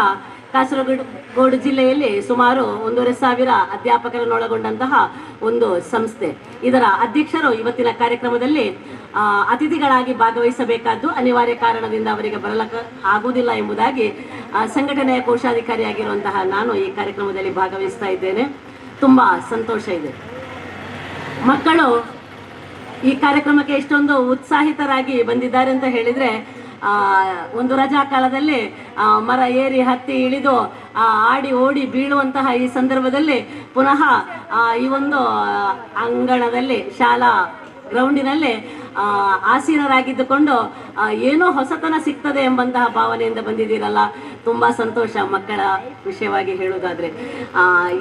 Speaker 7: ಕಾಸರಗೋಡು ಜಿಲ್ಲೆಯಲ್ಲಿ ಸುಮಾರು 1,500 ಅಧ್ಯಾಪಕರನ್ನೊಳಗೊಂಡಂತಹ ಒಂದು ಸಂಸ್ಥೆ. ಇದರ ಅಧ್ಯಕ್ಷರು ಇವತ್ತಿನ ಕಾರ್ಯಕ್ರಮದಲ್ಲಿ ಅತಿಥಿಗಳಾಗಿ ಭಾಗವಹಿಸಬೇಕಾದ್ದು ಅನಿವಾರ್ಯ ಕಾರಣದಿಂದ ಅವರಿಗೆ ಬರಲಿಕ್ಕೆ ಆಗುವುದಿಲ್ಲ ಎಂಬುದಾಗಿ ಸಂಘಟನೆಯ ಕೋಶಾಧಿಕಾರಿಯಾಗಿರುವಂತಹ ನಾನು ಈ ಕಾರ್ಯಕ್ರಮದಲ್ಲಿ ಭಾಗವಹಿಸ್ತಾ ಇದ್ದೇನೆ. ತುಂಬ ಸಂತೋಷ ಇದೆ. ಮಕ್ಕಳು ಈ ಕಾರ್ಯಕ್ರಮಕ್ಕೆ ಎಷ್ಟೊಂದು ಉತ್ಸಾಹಿತರಾಗಿ ಬಂದಿದ್ದಾರೆ ಅಂತ ಹೇಳಿದರೆ ಒಂದು ರಜಾ ಕಾಲದಲ್ಲಿ ಮರ ಏರಿ ಹತ್ತಿ ಇಳಿದು ಆಡಿ ಓಡಿ ಬೀಳುವಂತಹ ಈ ಸಂದರ್ಭದಲ್ಲಿ ಪುನಃ ಈ ಒಂದು ಅಂಗಣದಲ್ಲಿ ಶಾಲಾ ಗ್ರೌಂಡಿನಲ್ಲಿ ಆಸೀನರಾಗಿದ್ದುಕೊಂಡು ಏನೋ ಹೊಸತನ ಸಿಗ್ತದೆ ಎಂಬಂತಹ ಭಾವನೆಯಿಂದ ಬಂದಿದ್ದೀರಲ್ಲ, ತುಂಬ ಸಂತೋಷ. ಮಕ್ಕಳ ವಿಷಯವಾಗಿ ಹೇಳುವುದಾದ್ರೆ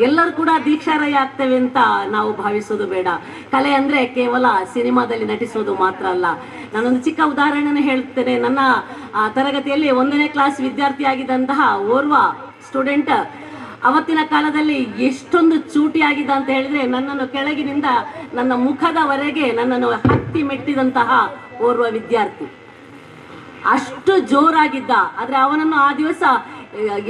Speaker 7: ಎಲ್ಲರೂ ಕೂಡ ದೀಕ್ಷಾರಯ ಆಗ್ತೇವೆ ಅಂತ ನಾವು ಭಾವಿಸೋದು ಬೇಡ. ಕಲೆ ಅಂದರೆ ಕೇವಲ ಸಿನಿಮಾದಲ್ಲಿ ನಟಿಸೋದು ಮಾತ್ರ ಅಲ್ಲ. ನಾನೊಂದು ಚಿಕ್ಕ ಉದಾಹರಣೆಯನ್ನು ಹೇಳ್ತೇನೆ. ನನ್ನ ತರಗತಿಯಲ್ಲಿ 1ನೇ ಕ್ಲಾಸ್ ವಿದ್ಯಾರ್ಥಿಯಾಗಿದ್ದಂತಹ ಓರ್ವ ಸ್ಟೂಡೆಂಟ್ ಅವತ್ತಿನ ಕಾಲದಲ್ಲಿ ಎಷ್ಟೊಂದು ಚೂಟಿಯಾಗಿದ್ದ ಅಂತ ಹೇಳಿದ್ರೆ, ನನ್ನನ್ನು ಕೆಳಗಿನಿಂದ ನನ್ನ ಮುಖದವರೆಗೆ ನನ್ನನ್ನು ಹತ್ತಿ ಮೆಟ್ಟಿದಂತಹ ಓರ್ವ ವಿದ್ಯಾರ್ಥಿ. ಅಷ್ಟು ಜೋರಾಗಿದ್ದ. ಆದರೆ ಅವನನ್ನು ಆ ದಿವಸ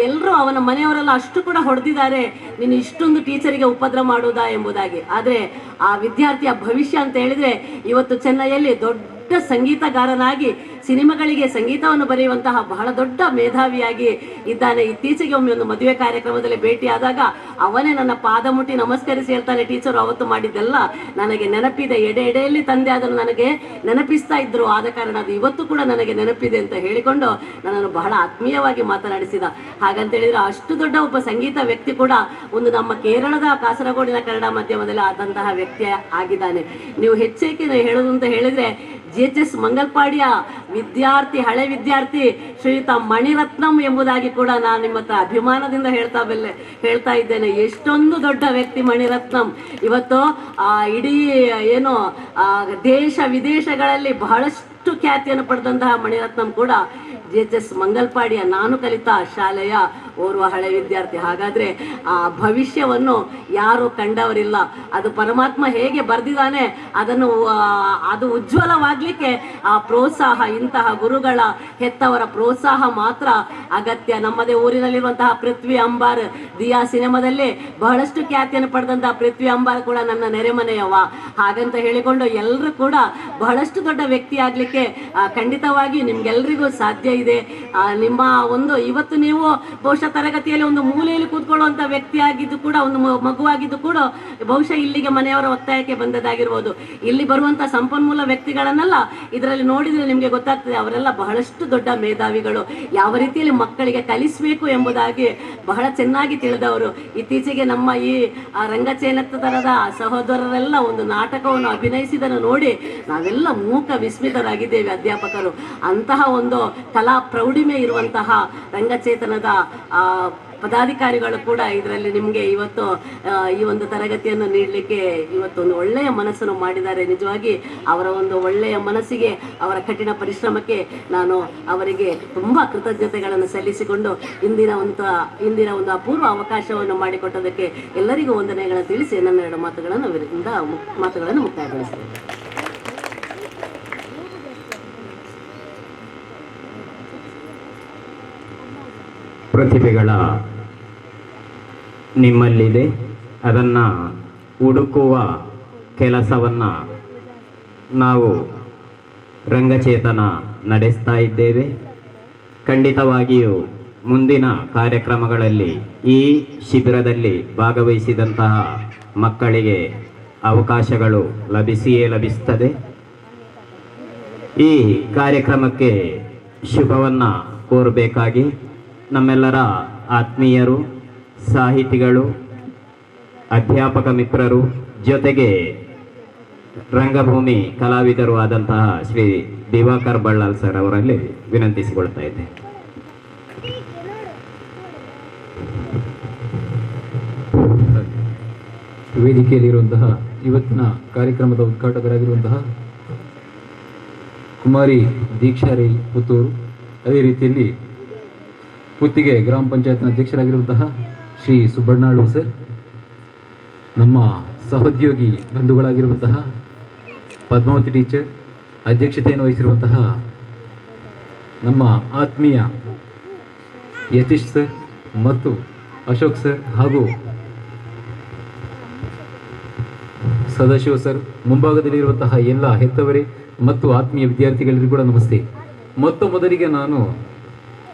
Speaker 7: ಎಲ್ಲರೂ, ಅವನ ಮನೆಯವರೆಲ್ಲ ಅಷ್ಟು ಕೂಡ ಹೊಡೆದಿದ್ದಾರೆ, ನೀನು ಇಷ್ಟೊಂದು ಟೀಚರಿಗೆ ಉಪದ್ರ ಮಾಡುವುದಾ ಎಂಬುದಾಗಿ. ಆದರೆ ಆ ವಿದ್ಯಾರ್ಥಿಯ ಭವಿಷ್ಯ ಅಂತ ಹೇಳಿದ್ರೆ ಇವತ್ತು ಚೆನ್ನೈಯಲ್ಲಿ ದೊಡ್ಡ ಸಂಗೀತಗಾರನಾಗಿ ಸಿನಿಮಾಗಳಿಗೆ ಸಂಗೀತವನ್ನು ಬರೆಯುವಂತಹ ಬಹಳ ದೊಡ್ಡ ಮೇಧಾವಿಯಾಗಿ ಇದ್ದಾನೆ. ಇತ್ತೀಚೆಗೆ ಒಮ್ಮೆ ಒಂದು ಮದುವೆ ಕಾರ್ಯಕ್ರಮದಲ್ಲಿ ಭೇಟಿಯಾದಾಗ ಅವನೇ ನನ್ನ ಪಾದ ಮುಟ್ಟಿ ನಮಸ್ಕರಿಸಿ ಹೇಳ್ತಾನೆ, ಟೀಚರು ಅವತ್ತು ಮಾಡಿದ್ದೆಲ್ಲ ನನಗೆ ನೆನಪಿದೆ, ಎಡೆಯಲ್ಲಿ ತಂದೆ ಅದನ್ನು ನನಗೆ ನೆನಪಿಸ್ತಾ ಇದ್ರು, ಆದ ಕಾರಣ ಅದು ಇವತ್ತು ಕೂಡ ನನಗೆ ನೆನಪಿದೆ ಅಂತ ಹೇಳಿಕೊಂಡು ನನ್ನನ್ನು ಬಹಳ ಆತ್ಮೀಯವಾಗಿ ಮಾತನಾಡಿಸಿದ. ಹಾಗಂತ ಹೇಳಿದ್ರೆ ಅಷ್ಟು ದೊಡ್ಡ ಒಬ್ಬ ಸಂಗೀತ ವ್ಯಕ್ತಿ ಕೂಡ ಒಂದು ನಮ್ಮ ಕೇರಳದ ಕಾಸರಗೋಡಿನ ಕನ್ನಡ ಮಾಧ್ಯಮದಲ್ಲಿ ಆದಂತಹ ವ್ಯಕ್ತಿ ಆಗಿದ್ದಾನೆ. ನೀವು ಹೆಚ್ಚೇಕೆ ಹೇಳೋದು ಅಂತ ಹೇಳಿದ್ರೆ, GHS ಮಂಗಲ್ಪಾಡಿಯ ವಿದ್ಯಾರ್ಥಿ, ಹಳೆ ವಿದ್ಯಾರ್ಥಿ ಶ್ರೀಯುತ ಮಣಿರತ್ನಂ ಎಂಬುದಾಗಿ ಕೂಡ ನಾನು ನಿಮ್ಮ ಹತ್ರ ಅಭಿಮಾನದಿಂದ ಹೇಳ್ತಾ ಇದ್ದೇನೆ. ಎಷ್ಟೊಂದು ದೊಡ್ಡ ವ್ಯಕ್ತಿ ಮಣಿರತ್ನಂ. ಇವತ್ತು ಇಡೀ ಏನು ದೇಶ ವಿದೇಶಗಳಲ್ಲಿ ಬಹಳಷ್ಟು ಖ್ಯಾತಿಯನ್ನು ಪಡೆದಂತಹ ಮಣಿರತ್ನಂ ಕೂಡ GHS ಮಂಗಲ್ಪಾಡಿಯ ನಾನು ಕಲಿತ ಶಾಲೆಯ ಓರ್ವ ಹಳೆ ವಿದ್ಯಾರ್ಥಿ. ಹಾಗಾದ್ರೆ ಆ ಭವಿಷ್ಯವನ್ನು ಯಾರು ಕಂಡವರಿಲ್ಲ. ಅದು ಪರಮಾತ್ಮ ಹೇಗೆ ಬರೆದಿದ್ದಾನೆ ಅದನ್ನು ಅದು ಉಜ್ವಲವಾಗ್ಲಿಕ್ಕೆ ಆ ಪ್ರೋತ್ಸಾಹ, ಇಂತಹ ಗುರುಗಳ ಹೆತ್ತವರ ಪ್ರೋತ್ಸಾಹ ಮಾತ್ರ ಅಗತ್ಯ. ನಮ್ಮದೇ ಊರಿನಲ್ಲಿರುವಂತಹ ಪೃಥ್ವಿ ಅಂಬಾರ್, ದಿಯಾ ಸಿನಿಮಾದಲ್ಲಿ ಬಹಳಷ್ಟು ಖ್ಯಾತಿಯನ್ನು ಪಡೆದಂತಹ ಪೃಥ್ವಿ ಅಂಬಾರ್ ಕೂಡ ನನ್ನ ನೆರೆಮನೆಯವ. ಹಾಗಂತ ಹೇಳಿಕೊಂಡು ಎಲ್ಲರೂ ಕೂಡ ಬಹಳಷ್ಟು ದೊಡ್ಡ ವ್ಯಕ್ತಿ ಆಗ್ಲಿಕ್ಕೆ ಖಂಡಿತವಾಗಿ ನಿಮ್ಗೆಲ್ರಿಗೂ ಸಾಧ್ಯ ಇದೆ. ನಿಮ್ಮ ಒಂದು ಇವತ್ತು ನೀವು ಬಹುಶಃ ತರಗತಿಯಲ್ಲಿ ಒಂದು ಮೂಲೆಯಲ್ಲಿ ಕೂತ್ಕೊಳ್ಳುವಂತ ವ್ಯಕ್ತಿ ಆಗಿದ್ದು ಕೂಡ, ಒಂದು ಮಗುವಾಗಿದ್ದು ಕೂಡ ಬಹುಶಃ ಇಲ್ಲಿಗೆ ಮನೆಯವರ ಒತ್ತಾಯಕ್ಕೆ ಬಂದದ್ದಾಗಿರ್ಬೋದು. ಇಲ್ಲಿ ಬರುವಂತ ಸಂಪನ್ಮೂಲ ವ್ಯಕ್ತಿಗಳನ್ನೆಲ್ಲ ಇದರಲ್ಲಿ ನೋಡಿದ್ರೆ ನಿಮ್ಗೆ ಗೊತ್ತಾಗ್ತದೆ, ಅವರೆಲ್ಲ ಬಹಳಷ್ಟು ದೊಡ್ಡ ಮೇಧಾವಿಗಳು. ಯಾವ ರೀತಿಯಲ್ಲಿ ಮಕ್ಕಳಿಗೆ ಕಲಿಸಬೇಕು ಎಂಬುದಾಗಿ ಬಹಳ ಚೆನ್ನಾಗಿ ತಿಳಿದವರು. ಇತ್ತೀಚೆಗೆ ನಮ್ಮ ಈ ರಂಗಚೇನತ್ತರದ ಸಹೋದರರೆಲ್ಲ ಒಂದು ನಾಟಕವನ್ನು ಅಭಿನಯಿಸಿದನ್ನು ನೋಡಿ ನಾವೆಲ್ಲ ಮೂಕ ವಿಸ್ಮಿತರಾಗಿದ್ದೇವೆ ಅಧ್ಯಾಪಕರು. ಅಂತಹ ಒಂದು ಕಲಾ ಪ್ರೌಢಿಮೆ ಇರುವಂತಹ ರಂಗಚೇತನದ ಪದಾಧಿಕಾರಿಗಳು ಕೂಡ ಇದರಲ್ಲಿ ನಿಮಗೆ ಇವತ್ತು ಈ ಒಂದು ತರಗತಿಯನ್ನು ನೀಡಲಿಕ್ಕೆ ಇವತ್ತೊಂದು ಒಳ್ಳೆಯ ಮನಸ್ಸನ್ನು ಮಾಡಿದ್ದಾರೆ. ನಿಜವಾಗಿ ಅವರ ಒಂದು ಒಳ್ಳೆಯ ಮನಸ್ಸಿಗೆ, ಅವರ ಕಠಿಣ ಪರಿಶ್ರಮಕ್ಕೆ ನಾನು ಅವರಿಗೆ ತುಂಬ ಕೃತಜ್ಞತೆಗಳನ್ನು ಸಲ್ಲಿಸಿಕೊಂಡು ಇಂದಿನ ಒಂದು ಅಪೂರ್ವ ಅವಕಾಶವನ್ನು ಮಾಡಿಕೊಟ್ಟದಕ್ಕೆ ಎಲ್ಲರಿಗೂ ವಂದನೆಗಳನ್ನು ತಿಳಿಸಿ ನನ್ನ 2 ಮಾತುಗಳನ್ನು ಮುಕ್ತಾಯಗೊಳಿಸ್ತೇನೆ.
Speaker 2: ಪ್ರತಿಭೆಗಳ ನಿಮ್ಮಲ್ಲಿದೆ, ಅದನ್ನು ಹುಡುಕುವ ಕೆಲಸವನ್ನು ನಾವು ರಂಗಚೇತನ ನಡೆಸ್ತಾ ಇದ್ದೇವೆ. ಖಂಡಿತವಾಗಿಯೂ ಮುಂದಿನ ಕಾರ್ಯಕ್ರಮಗಳಲ್ಲಿ ಈ ಶಿಬಿರದಲ್ಲಿ ಭಾಗವಹಿಸಿದಂತಹ ಮಕ್ಕಳಿಗೆ ಅವಕಾಶಗಳು ಲಭಿಸ್ತದೆ. ಈ ಕಾರ್ಯಕ್ರಮಕ್ಕೆ ಶುಭವನ್ನು ಕೋರಬೇಕಾಗಿ ನಮ್ಮೆಲ್ಲರ ಆತ್ಮೀಯರು, ಸಾಹಿತಿಗಳು, ಅಧ್ಯಾಪಕ ಮಿತ್ರರು, ಜೊತೆಗೆ ರಂಗಭೂಮಿ ಕಲಾವಿದರು ಆದಂತಹ ಶ್ರೀ ದಿವಾಕರ್ ಬಳ್ಳಾಲ್ ಸರ್ ಅವರಲ್ಲಿ ವಿನಂತಿಸಿಕೊಳ್ತಾ ಇದ್ದೆ.
Speaker 8: ವೇದಿಕೆಯಲ್ಲಿರುವಂತಹ ಇವತ್ತಿನ ಕಾರ್ಯಕ್ರಮದ ಉದ್ಘಾಟಕರಾಗಿರುವಂತಹ ಕುಮಾರಿ ದೀಕ್ಷಾ ರೈ ಪುತ್ತೂರು, ಅದೇ ರೀತಿಯಲ್ಲಿ ಪುತ್ತಿಗೆ ಗ್ರಾಮ ಪಂಚಾಯತ್ನ ಅಧ್ಯಕ್ಷರಾಗಿರುವಂತಹ ಶ್ರೀ ಸುಬ್ಬಣ್ಣಾಳು ಸರ್, ನಮ್ಮ ಸಹೋದ್ಯೋಗಿ ಬಂಧುಗಳಾಗಿರುವಂತಹ ಪದ್ಮಾವತಿ ಟೀಚರ್, ಅಧ್ಯಕ್ಷತೆಯನ್ನು ವಹಿಸಿರುವಂತಹ ನಮ್ಮ ಆತ್ಮೀಯ ಯತೀಶ್ ಸರ್ ಮತ್ತು ಅಶೋಕ್ ಸರ್ ಹಾಗೂ ಸದಾಶಿವ ಸರ್, ಮುಂಭಾಗದಲ್ಲಿರುವಂತಹ ಎಲ್ಲ ಹೆತ್ತವರೇ ಮತ್ತು ಆತ್ಮೀಯ ವಿದ್ಯಾರ್ಥಿಗಳಿಗೂ ಕೂಡ ನಮಸ್ತೆ. ಮೊದಲಿಗೆ ನಾನು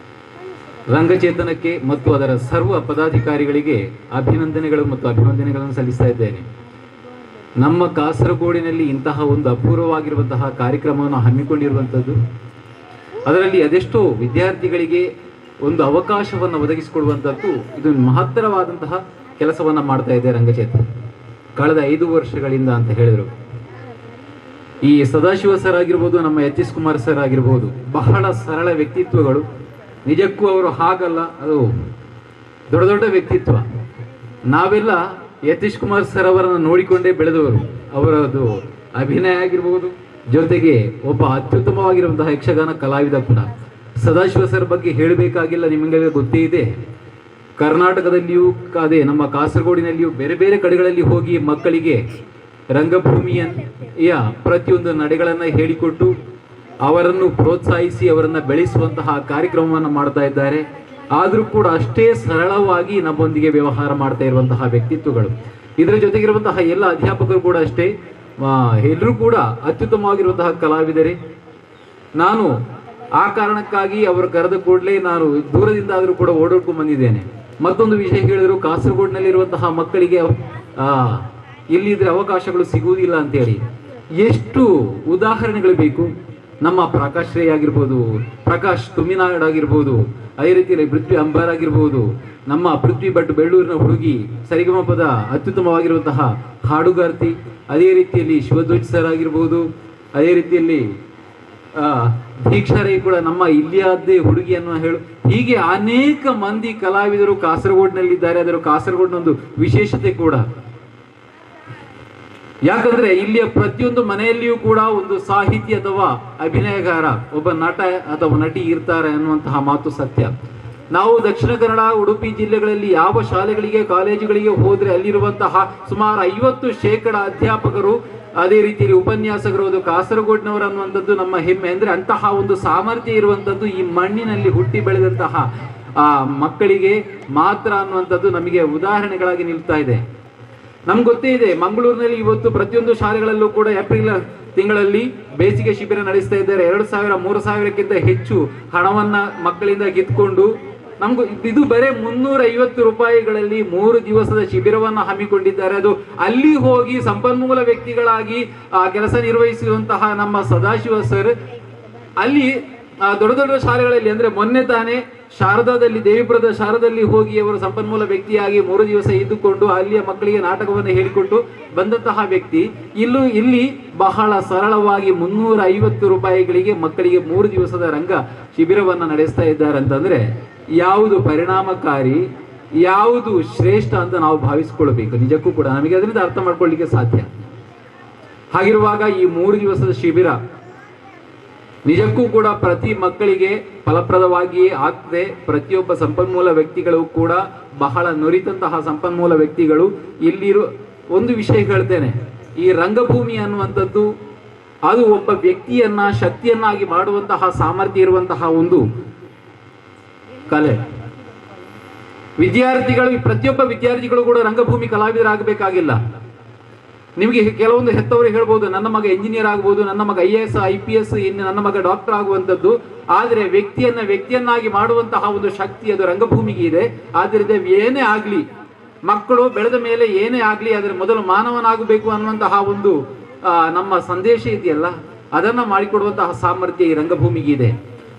Speaker 8: ರಂಗಚೇತನಕ್ಕೆ ಮತ್ತು ಅದರ ಸರ್ವ ಪದಾಧಿಕಾರಿಗಳಿಗೆ ಅಭಿನಂದನೆಗಳನ್ನು ಸಲ್ಲಿಸ್ತಾ ಇದ್ದೇನೆ. ನಮ್ಮ ಕಾಸರಗೋಡಿನಲ್ಲಿ ಇಂತಹ ಒಂದು ಅಪೂರ್ವವಾಗಿರುವಂತಹ ಕಾರ್ಯಕ್ರಮವನ್ನು ಹಮ್ಮಿಕೊಂಡಿರುವಂಥದ್ದು, ಅದರಲ್ಲಿ ಅದೆಷ್ಟೋ ವಿದ್ಯಾರ್ಥಿಗಳಿಗೆ ಒಂದು ಅವಕಾಶವನ್ನು ಒದಗಿಸಿಕೊಡುವಂಥದ್ದು ಇದು ಮಹತ್ತರವಾದಂತಹ ಕೆಲಸವನ್ನು ಮಾಡ್ತಾ ಇದೆ ರಂಗಚೇತ್ರ ಕಳೆದ 5 ವರ್ಷಗಳಿಂದ ಅಂತ ಹೇಳಿದರು. ಈ ಸದಾಶಿವ ಸರ್ ಆಗಿರ್ಬೋದು, ನಮ್ಮ ಯತೀಶ್ ಕುಮಾರ್ ಸರ್ ಆಗಿರ್ಬೋದು, ಬಹಳ ಸರಳ ವ್ಯಕ್ತಿತ್ವಗಳು. ನಿಜಕ್ಕೂ ಅವರು ಹಾಗಲ್ಲ, ಅದು ದೊಡ್ಡ ದೊಡ್ಡ ವ್ಯಕ್ತಿತ್ವ. ನಾವೆಲ್ಲ ಯತೀಶ್ ಕುಮಾರ್ ಸರ್ ಅವರನ್ನು ನೋಡಿಕೊಂಡೇ ಬೆಳೆದವರು. ಅವರದು ಅಭಿನಯ ಆಗಿರ್ಬೋದು, ಜೊತೆಗೆ ಒಬ್ಬ ಅತ್ಯುತ್ತಮವಾಗಿರುವಂತಹ ಯಕ್ಷಗಾನ ಕಲಾವಿದ ಕೂಡ. ಸದಾಶಿವ ಸರ್ ಬಗ್ಗೆ ಹೇಳಬೇಕಾಗಿಲ್ಲ, ನಿಮಗೆ ಗೊತ್ತೇ ಇದೆ. ಕರ್ನಾಟಕದಲ್ಲಿಯೂ ಅದೇ ನಮ್ಮ ಕಾಸರಗೋಡಿನಲ್ಲಿಯೂ ಬೇರೆ ಬೇರೆ ಕಡೆಗಳಲ್ಲಿ ಹೋಗಿ ಮಕ್ಕಳಿಗೆ ರಂಗಭೂಮಿಯ ಪ್ರತಿಯೊಂದು ನಡೆಗಳನ್ನು ಹೇಳಿಕೊಟ್ಟು ಅವರನ್ನು ಪ್ರೋತ್ಸಾಹಿಸಿ ಅವರನ್ನು ಬೆಳೆಸುವಂತಹ ಕಾರ್ಯಕ್ರಮವನ್ನು ಮಾಡ್ತಾ ಇದ್ದಾರೆ. ಆದರೂ ಕೂಡ ಅಷ್ಟೇ ಸರಳವಾಗಿ ನಮ್ಮೊಂದಿಗೆ ವ್ಯವಹಾರ ಮಾಡ್ತಾ ಇರುವಂತಹ ವ್ಯಕ್ತಿತ್ವಗಳು. ಇದರ ಜೊತೆಗಿರುವಂತಹ ಎಲ್ಲ ಅಧ್ಯಾಪಕರು ಕೂಡ ಅಷ್ಟೇ, ಎಲ್ಲರೂ ಕೂಡ ಅತ್ಯುತ್ತಮವಾಗಿರುವಂತಹ ಕಲಾವಿದರೇ. ನಾನು ಆ ಕಾರಣಕ್ಕಾಗಿ ಅವರು ಕರೆದ ಕೂಡಲೇ ನಾನು ದೂರದಿಂದ ಆದರೂ ಕೂಡ ಓಡಾಡ್ಕೊಂಡು ಬಂದಿದ್ದೇನೆ. ಮತ್ತೊಂದು ವಿಷಯ ಹೇಳಿದ್ರು, ಕಾಸರಗೋಡಿನಲ್ಲಿರುವಂತಹ ಮಕ್ಕಳಿಗೆ ಇಲ್ಲಿದ್ರೆ ಅವಕಾಶಗಳು ಸಿಗುವುದಿಲ್ಲ ಅಂತೇಳಿ. ಎಷ್ಟು ಉದಾಹರಣೆಗಳು ಬೇಕು. ನಮ್ಮ ಪ್ರಕಾಶ್ ರೈ ಆಗಿರ್ಬೋದು, ಪ್ರಕಾಶ್ ತುಮಿನಾಡ್ ಆಗಿರ್ಬೋದು, ಅದೇ ರೀತಿಯಲ್ಲಿ ಪೃಥ್ವಿ ಅಂಬಾರ್ ಆಗಿರ್ಬೋದು, ನಮ್ಮ ಪೃಥ್ವಿ ಭಟ್ ಬೆಳ್ಳೂರಿನ ಹುಡುಗಿ ಸರಿಗಮಪದ ಅತ್ಯುತ್ತಮವಾಗಿರುವಂತಹ ಹಾಡುಗಾರ್ತಿ, ಅದೇ ರೀತಿಯಲ್ಲಿ ಶಿವಧ್ವಜ್ ಸರ್ ಆಗಿರ್ಬೋದು, ಅದೇ ರೀತಿಯಲ್ಲಿ ದೀಕ್ಷಾ ರೈ ಕೂಡ ನಮ್ಮ ಇಲ್ಲಿಯಾದ್ದೇ ಹುಡುಗಿಯನ್ನು ಹೇಳು. ಹೀಗೆ ಅನೇಕ ಮಂದಿ ಕಲಾವಿದರು ಕಾಸರಗೋಡಿನಲ್ಲಿದ್ದಾರೆ. ಅದರ ಕಾಸರಗೋಡಿನ ಒಂದು ವಿಶೇಷತೆ ಕೂಡ, ಯಾಕಂದ್ರೆ ಇಲ್ಲಿಯ ಪ್ರತಿಯೊಂದು ಮನೆಯಲ್ಲಿಯೂ ಕೂಡ ಒಂದು ಸಾಹಿತಿ ಅಥವಾ ಅಭಿನಯಗಾರ, ಒಬ್ಬ ನಟ ಅಥವಾ ನಟಿ ಇರ್ತಾರೆ ಅನ್ನುವಂತಹ ಮಾತು ಸತ್ಯ. ನಾವು ದಕ್ಷಿಣ ಕನ್ನಡ, ಉಡುಪಿ ಜಿಲ್ಲೆಗಳಲ್ಲಿ ಯಾವ ಶಾಲೆಗಳಿಗೆ ಕಾಲೇಜುಗಳಿಗೆ ಹೋದ್ರೆ ಅಲ್ಲಿರುವಂತಹ ಸುಮಾರು 50% ಅಧ್ಯಾಪಕರು, ಅದೇ ರೀತಿಯಲ್ಲಿ ಉಪನ್ಯಾಸಕರು ಅದು ಕಾಸರಗೋಡಿನವರು ಅನ್ನುವಂಥದ್ದು ನಮ್ಮ ಹೆಮ್ಮೆ. ಅಂದ್ರೆ ಅಂತಹ ಒಂದು ಸಾಮರ್ಥ್ಯ ಇರುವಂಥದ್ದು ಈ ಮಣ್ಣಿನಲ್ಲಿ ಹುಟ್ಟಿ ಬೆಳೆದಂತಹ ಮಕ್ಕಳಿಗೆ ಮಾತ್ರ ಅನ್ನುವಂಥದ್ದು ನಮಗೆ ಉದಾಹರಣೆಗಳಾಗಿ ನಿಲ್ತಾ ಇದೆ. ನಮ್ಗೆ ಗೊತ್ತೇ ಇದೆ, ಮಂಗಳೂರಿನಲ್ಲಿ ಇವತ್ತು ಪ್ರತಿಯೊಂದು ಶಾಲೆಗಳಲ್ಲೂ ಕೂಡ ಏಪ್ರಿಲ್ ತಿಂಗಳಲ್ಲಿ ಬೇಸಿಗೆ ಶಿಬಿರ ನಡೆಸ್ತಾ ಇದ್ದಾರೆ. 2,000-3,000ಕ್ಕಿಂತ ಹೆಚ್ಚು ಹಣವನ್ನ ಮಕ್ಕಳಿಂದ ಕಿತ್ಕೊಂಡು ನಮ್ಗೂ ಇದು ಬರೇ 350 ರೂಪಾಯಿಗಳಲ್ಲಿ 3 ದಿವಸದ ಶಿಬಿರವನ್ನು ಹಮ್ಮಿಕೊಂಡಿದ್ದಾರೆ. ಅದು ಅಲ್ಲಿ ಹೋಗಿ ಸಂಪನ್ಮೂಲ ವ್ಯಕ್ತಿಗಳಾಗಿ ಕೆಲಸ ನಿರ್ವಹಿಸುವಂತಹ ನಮ್ಮ ಸದಾಶಿವ ಸರ್ ಅಲ್ಲಿ ದೊಡ್ಡ ದೊಡ್ಡ ಶಾಲೆಗಳಲ್ಲಿ, ಅಂದ್ರೆ ಮೊನ್ನೆ ತಾನೇ ಶಾರದಾದಲ್ಲಿ, ದೇವಿಪುರದ ಶಾರದಲ್ಲಿ ಹೋಗಿ ಅವರು ಸಂಪನ್ಮೂಲ ವ್ಯಕ್ತಿಯಾಗಿ 3 ದಿವಸ ಇದ್ದುಕೊಂಡು ಅಲ್ಲಿಯ ಮಕ್ಕಳಿಗೆ ನಾಟಕವನ್ನು ಹೇಳಿಕೊಟ್ಟು ಬಂದಂತಹ ವ್ಯಕ್ತಿ ಇಲ್ಲಿ ಬಹಳ ಸರಳವಾಗಿ 350 ರೂಪಾಯಿಗಳಿಗೆ ಮಕ್ಕಳಿಗೆ 3 ದಿವಸದ ರಂಗ ಶಿಬಿರವನ್ನು ನಡೆಸ್ತಾ ಇದ್ದಾರೆ ಅಂತಂದ್ರೆ ಯಾವುದು ಪರಿಣಾಮಕಾರಿ, ಯಾವುದು ಶ್ರೇಷ್ಠ ಅಂತ ನಾವು ಭಾವಿಸಿಕೊಳ್ಬೇಕು. ನಿಜಕ್ಕೂ ಕೂಡ ನಮಗೆ ಅದರಿಂದ ಅರ್ಥ ಮಾಡ್ಕೊಳ್ಳಿಕ್ಕೆ ಸಾಧ್ಯ. ಹಾಗಿರುವಾಗ ಈ 3 ದಿವಸದ ಶಿಬಿರ ನಿಜಕ್ಕೂ ಕೂಡ ಪ್ರತಿ ಮಕ್ಕಳಿಗೆ ಫಲಪ್ರದವಾಗಿಯೇ ಆಗ್ತದೆ. ಪ್ರತಿಯೊಬ್ಬ ಸಂಪನ್ಮೂಲ ವ್ಯಕ್ತಿಗಳು ಕೂಡ ಬಹಳ ನುರಿತಂತಹ ಸಂಪನ್ಮೂಲ ವ್ಯಕ್ತಿಗಳು ಇಲ್ಲಿರು. ಒಂದು ವಿಷಯ ಹೇಳ್ತೇನೆ, ಈ ರಂಗಭೂಮಿ ಅನ್ನುವಂಥದ್ದು ಅದು ಒಬ್ಬ ವ್ಯಕ್ತಿಯನ್ನ ಶಕ್ತಿಯನ್ನಾಗಿ ಮಾಡುವಂತಹ ಸಾಮರ್ಥ್ಯ ಇರುವಂತಹ ಒಂದು ಕಲೆ. ಪ್ರತಿಯೊಬ್ಬ ವಿದ್ಯಾರ್ಥಿಗಳು ಕೂಡ ರಂಗಭೂಮಿ ಕಲಾವಿದರಾಗಬೇಕಾಗಿಲ್ಲ. ನಿಮಗೆ ಕೆಲವೊಂದು ಹೆತ್ತವರು ಹೇಳ್ಬೋದು, ನನ್ನ ಮಗ ಎಂಜಿನಿಯರ್ ಆಗ್ಬೋದು, ನನ್ನ ಮಗ IAS IPS, ಇನ್ನು ನನ್ನ ಮಗ ಡಾಕ್ಟರ್ ಆಗುವಂಥದ್ದು. ಆದರೆ ವ್ಯಕ್ತಿಯನ್ನಾಗಿ ಮಾಡುವಂತಹ ಒಂದು ಶಕ್ತಿ ಅದು ರಂಗಭೂಮಿಗೆ ಇದೆ. ಆದ್ದರಿಂದ ಏನೇ ಆಗ್ಲಿ, ಮಕ್ಕಳು ಬೆಳೆದ ಮೇಲೆ ಏನೇ ಆಗ್ಲಿ, ಆದರೆ ಮೊದಲು ಮಾನವನಾಗಬೇಕು ಅನ್ನುವಂತಹ ಒಂದು ನಮ್ಮ ಸಂದೇಶ ಇದೆಯಲ್ಲ, ಅದನ್ನ ಮಾಡಿಕೊಡುವಂತಹ ಸಾಮರ್ಥ್ಯ ಈ ರಂಗಭೂಮಿಗೆ ಇದೆ.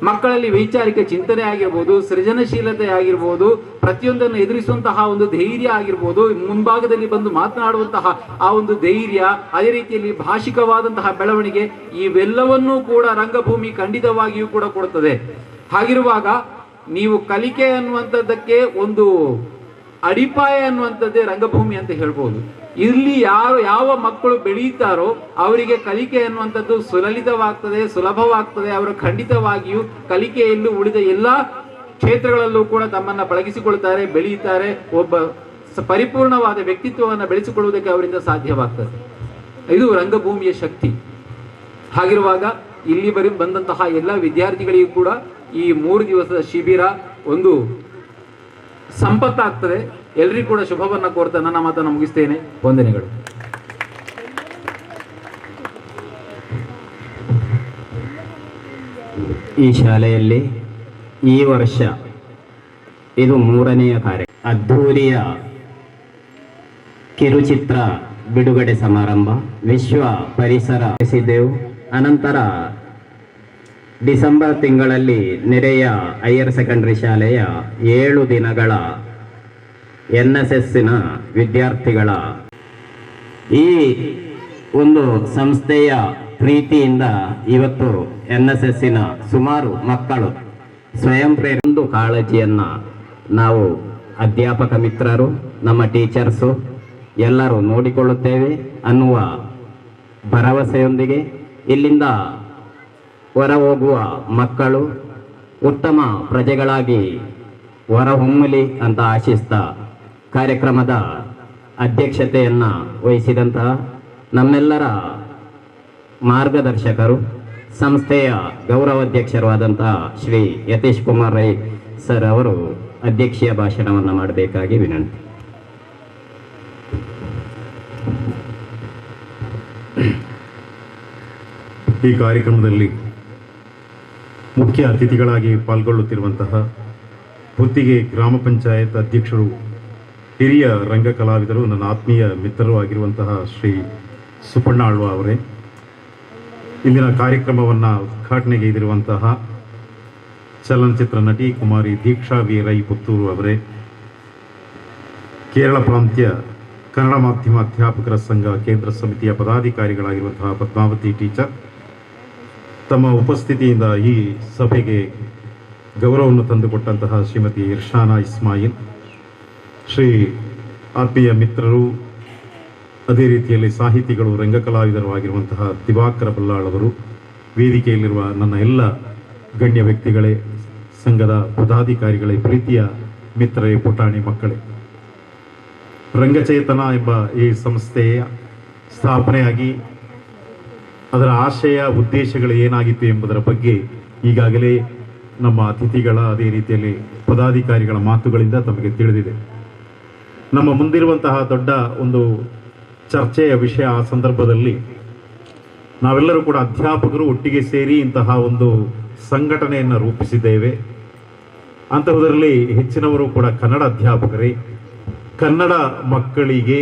Speaker 8: ಮಕ್ಕಳಲ್ಲಿ ವೈಚಾರಿಕ ಚಿಂತನೆ ಆಗಿರ್ಬೋದು, ಸೃಜನಶೀಲತೆ ಆಗಿರ್ಬೋದು, ಪ್ರತಿಯೊಂದನ್ನು ಎದುರಿಸುವಂತಹ ಒಂದು ಧೈರ್ಯ ಆಗಿರ್ಬೋದು, ಮುಂಭಾಗದಲ್ಲಿ ಬಂದು ಮಾತನಾಡುವಂತಹ ಆ ಒಂದು ಧೈರ್ಯ, ಅದೇ ರೀತಿಯಲ್ಲಿ ಭಾಷಿಕವಾದಂತಹ ಬೆಳವಣಿಗೆ, ಇವೆಲ್ಲವನ್ನೂ ಕೂಡ ರಂಗಭೂಮಿ ಖಂಡಿತವಾಗಿಯೂ ಕೂಡ ಕೊಡುತ್ತದೆ. ಹಾಗಿರುವಾಗ ನೀವು ಕಲಿಕೆ ಅನ್ನುವಂಥದ್ದಕ್ಕೆ ಒಂದು ಅಡಿಪಾಯ ಅನ್ನುವಂಥದ್ದೇ ರಂಗಭೂಮಿ ಅಂತ ಹೇಳ್ಬೋದು. ಇಲ್ಲಿ ಯಾವ ಮಕ್ಕಳು ಬೆಳೆಯುತ್ತಾರೋ ಅವರಿಗೆ ಕಲಿಕೆ ಅನ್ನುವಂಥದ್ದು ಸುಲಲಿತವಾಗ್ತದೆ, ಸುಲಭವಾಗ್ತದೆ. ಅವರು ಖಂಡಿತವಾಗಿಯೂ ಕಲಿಕೆಯಲ್ಲೂ ಉಳಿದ ಎಲ್ಲಾ ಕ್ಷೇತ್ರಗಳಲ್ಲೂ ಕೂಡ ತಮ್ಮನ್ನ ಪಳಗಿಸಿಕೊಳ್ತಾರೆ, ಬೆಳೆಯುತ್ತಾರೆ. ಒಬ್ಬ ಪರಿಪೂರ್ಣವಾದ ವ್ಯಕ್ತಿತ್ವವನ್ನು ಬೆಳೆಸಿಕೊಳ್ಳುವುದಕ್ಕೆ ಅವರಿಂದ ಸಾಧ್ಯವಾಗ್ತದೆ. ಇದು ರಂಗಭೂಮಿಯ ಶಕ್ತಿ. ಹಾಗಿರುವಾಗ ಇಲ್ಲಿ ಬಂದಂತಹ ಎಲ್ಲ ವಿದ್ಯಾರ್ಥಿಗಳಿಗೂ ಕೂಡ ಈ 3 ದಿವಸದ ಶಿಬಿರ ಒಂದು ಸಂಪತ್ತಾಗ್ತದೆ. ಎಲ್ರಿಗೂ ಕೂಡ ಶುಭವನ್ನ ಕೋರ್ತಾ ನನ್ನ ಮಾತನ್ನು ಮುಗಿಸ್ತೇನೆ. ವಂದನೆಗಳು.
Speaker 2: ಈ ಶಾಲೆಯಲ್ಲಿ ಈ ವರ್ಷ ಇದು 3ನೆಯ ಕಾರ್ಯ, ಅದ್ಧೂರಿಯ ಕಿರುಚಿತ್ರ ಬಿಡುಗಡೆ ಸಮಾರಂಭ, ವಿಶ್ವ ಪರಿಸರ ನಡೆಸಿದ್ದೆವು. ಅನಂತರ ಡಿಸೆಂಬರ್ ತಿಂಗಳಲ್ಲಿ ನೆರೆಯ ಹೈಯರ್ ಸೆಕೆಂಡರಿ ಶಾಲೆಯ 7 ದಿನಗಳ NSSನ ವಿದ್ಯಾರ್ಥಿಗಳ ಈ ಒಂದು ಸಂಸ್ಥೆಯ ಪ್ರೀತಿಯಿಂದ ಇವತ್ತು NSSನ ಸುಮಾರು ಮಕ್ಕಳು ಸ್ವಯಂ ಪ್ರೇರಣೆ ಕಾಳಜಿಯನ್ನು ನಾವು ಅಧ್ಯಾಪಕ ಮಿತ್ರರು, ನಮ್ಮ ಟೀಚರ್ಸು ಎಲ್ಲರೂ ನೋಡಿಕೊಳ್ಳುತ್ತೇವೆ ಅನ್ನುವ ಭರವಸೆಯೊಂದಿಗೆ ಇಲ್ಲಿಂದ ಹೊರ ಹೋಗುವ ಮಕ್ಕಳು ಉತ್ತಮ ಪ್ರಜೆಗಳಾಗಿ ಹೊರಹೊಮ್ಮಲಿ ಅಂತ ಆಶಿಸ್ತಾ ಕಾರ್ಯಕ್ರಮದ ಅಧ್ಯಕ್ಷತೆಯನ್ನು ವಹಿಸಿದಂತಹ ನಮ್ಮೆಲ್ಲರ ಮಾರ್ಗದರ್ಶಕರು, ಸಂಸ್ಥೆಯ ಗೌರವಾಧ್ಯಕ್ಷರು ಆದಂತಹ ಶ್ರೀ ಯತೀಶ್ ಕುಮಾರ್ ರೈ ಸರ್ ಅವರು ಅಧ್ಯಕ್ಷೀಯ ಭಾಷಣವನ್ನು ಮಾಡಬೇಕಾಗಿ ವಿನಂತಿ.
Speaker 9: ಈ ಕಾರ್ಯಕ್ರಮದಲ್ಲಿ ಮುಖ್ಯ ಅತಿಥಿಗಳಾಗಿ ಪಾಲ್ಗೊಳ್ಳುತ್ತಿರುವಂತಹ ಹೊತ್ತಿಗೆ ಗ್ರಾಮ ಪಂಚಾಯತ್ ಅಧ್ಯಕ್ಷರು, ಹಿರಿಯ ರಂಗ ಕಲಾವಿದರು, ನನ್ನ ಆತ್ಮೀಯ ಮಿತ್ರರು ಆಗಿರುವಂತಹ ಶ್ರೀ ಸುಪಣ್ಣ ಆಳ್ವ ಅವರೇ, ಇಂದಿನ ಕಾರ್ಯಕ್ರಮವನ್ನು ಉದ್ಘಾಟನೆಗೈದಿರುವಂತಹ ಚಲನಚಿತ್ರ ನಟಿ ಕುಮಾರಿ ದೀಕ್ಷಾ ವಿ ರೈ ಪುತ್ತೂರು ಅವರೇ, ಕೇರಳ ಪ್ರಾಂತ್ಯ ಕನ್ನಡ ಮಾಧ್ಯಮ ಅಧ್ಯಾಪಕರ ಸಂಘ ಕೇಂದ್ರ ಸಮಿತಿಯ ಪದಾಧಿಕಾರಿಗಳಾಗಿರುವಂತಹ ಪದ್ಮಾವತಿ ಟೀಚರ್, ತಮ್ಮ ಉಪಸ್ಥಿತಿಯಿಂದ ಈ ಸಭೆಗೆ ಗೌರವವನ್ನು ತಂದುಕೊಟ್ಟಂತಹ ಶ್ರೀಮತಿ ಇರ್ಷಾನಾ ಇಸ್ಮಾಯಿಲ್, ಶ್ರೀ ಆತ್ಮೀಯ ಮಿತ್ರರು, ಅದೇ ರೀತಿಯಲ್ಲಿ ಸಾಹಿತಿಗಳು, ರಂಗಕಲಾವಿದರು ಆಗಿರುವಂತಹ ದಿವಾಕರ ಬಲ್ಲಾಳ್ ಅವರು, ವೇದಿಕೆಯಲ್ಲಿರುವ ನನ್ನ ಎಲ್ಲ ಗಣ್ಯ ವ್ಯಕ್ತಿಗಳೇ, ಸಂಘದ ಪದಾಧಿಕಾರಿಗಳೇ, ಪ್ರೀತಿಯ ಮಿತ್ರರೇ, ಪುಟಾಣಿ ಮಕ್ಕಳೇ, ರಂಗಚೇತನ ಎಂಬ ಈ ಸಂಸ್ಥೆಯ ಸ್ಥಾಪನೆಯಾಗಿ ಅದರ ಆಶಯ ಉದ್ದೇಶಗಳು ಏನಾಗಿತ್ತು ಎಂಬುದರ ಬಗ್ಗೆ ಈಗಾಗಲೇ ನಮ್ಮ ಅತಿಥಿಗಳ, ಅದೇ ರೀತಿಯಲ್ಲಿ ಪದಾಧಿಕಾರಿಗಳ ಮಾತುಗಳಿಂದ ತಮಗೆ ತಿಳಿದಿದೆ. ನಮ್ಮ ಮುಂದಿರುವಂತಹ ದೊಡ್ಡ ಒಂದು ಚರ್ಚೆಯ ವಿಷಯ ಆ ಸಂದರ್ಭದಲ್ಲಿ ನಾವೆಲ್ಲರೂ ಕೂಡ ಅಧ್ಯಾಪಕರು ಒಟ್ಟಿಗೆ ಸೇರಿ ಇಂತಹ ಒಂದು ಸಂಘಟನೆಯನ್ನು ರೂಪಿಸಿದ್ದೇವೆ. ಅಂತಹುದರಲ್ಲಿ ಹೆಚ್ಚಿನವರು ಕೂಡ ಕನ್ನಡ ಅಧ್ಯಾಪಕರೇ. ಕನ್ನಡ ಮಕ್ಕಳಿಗೆ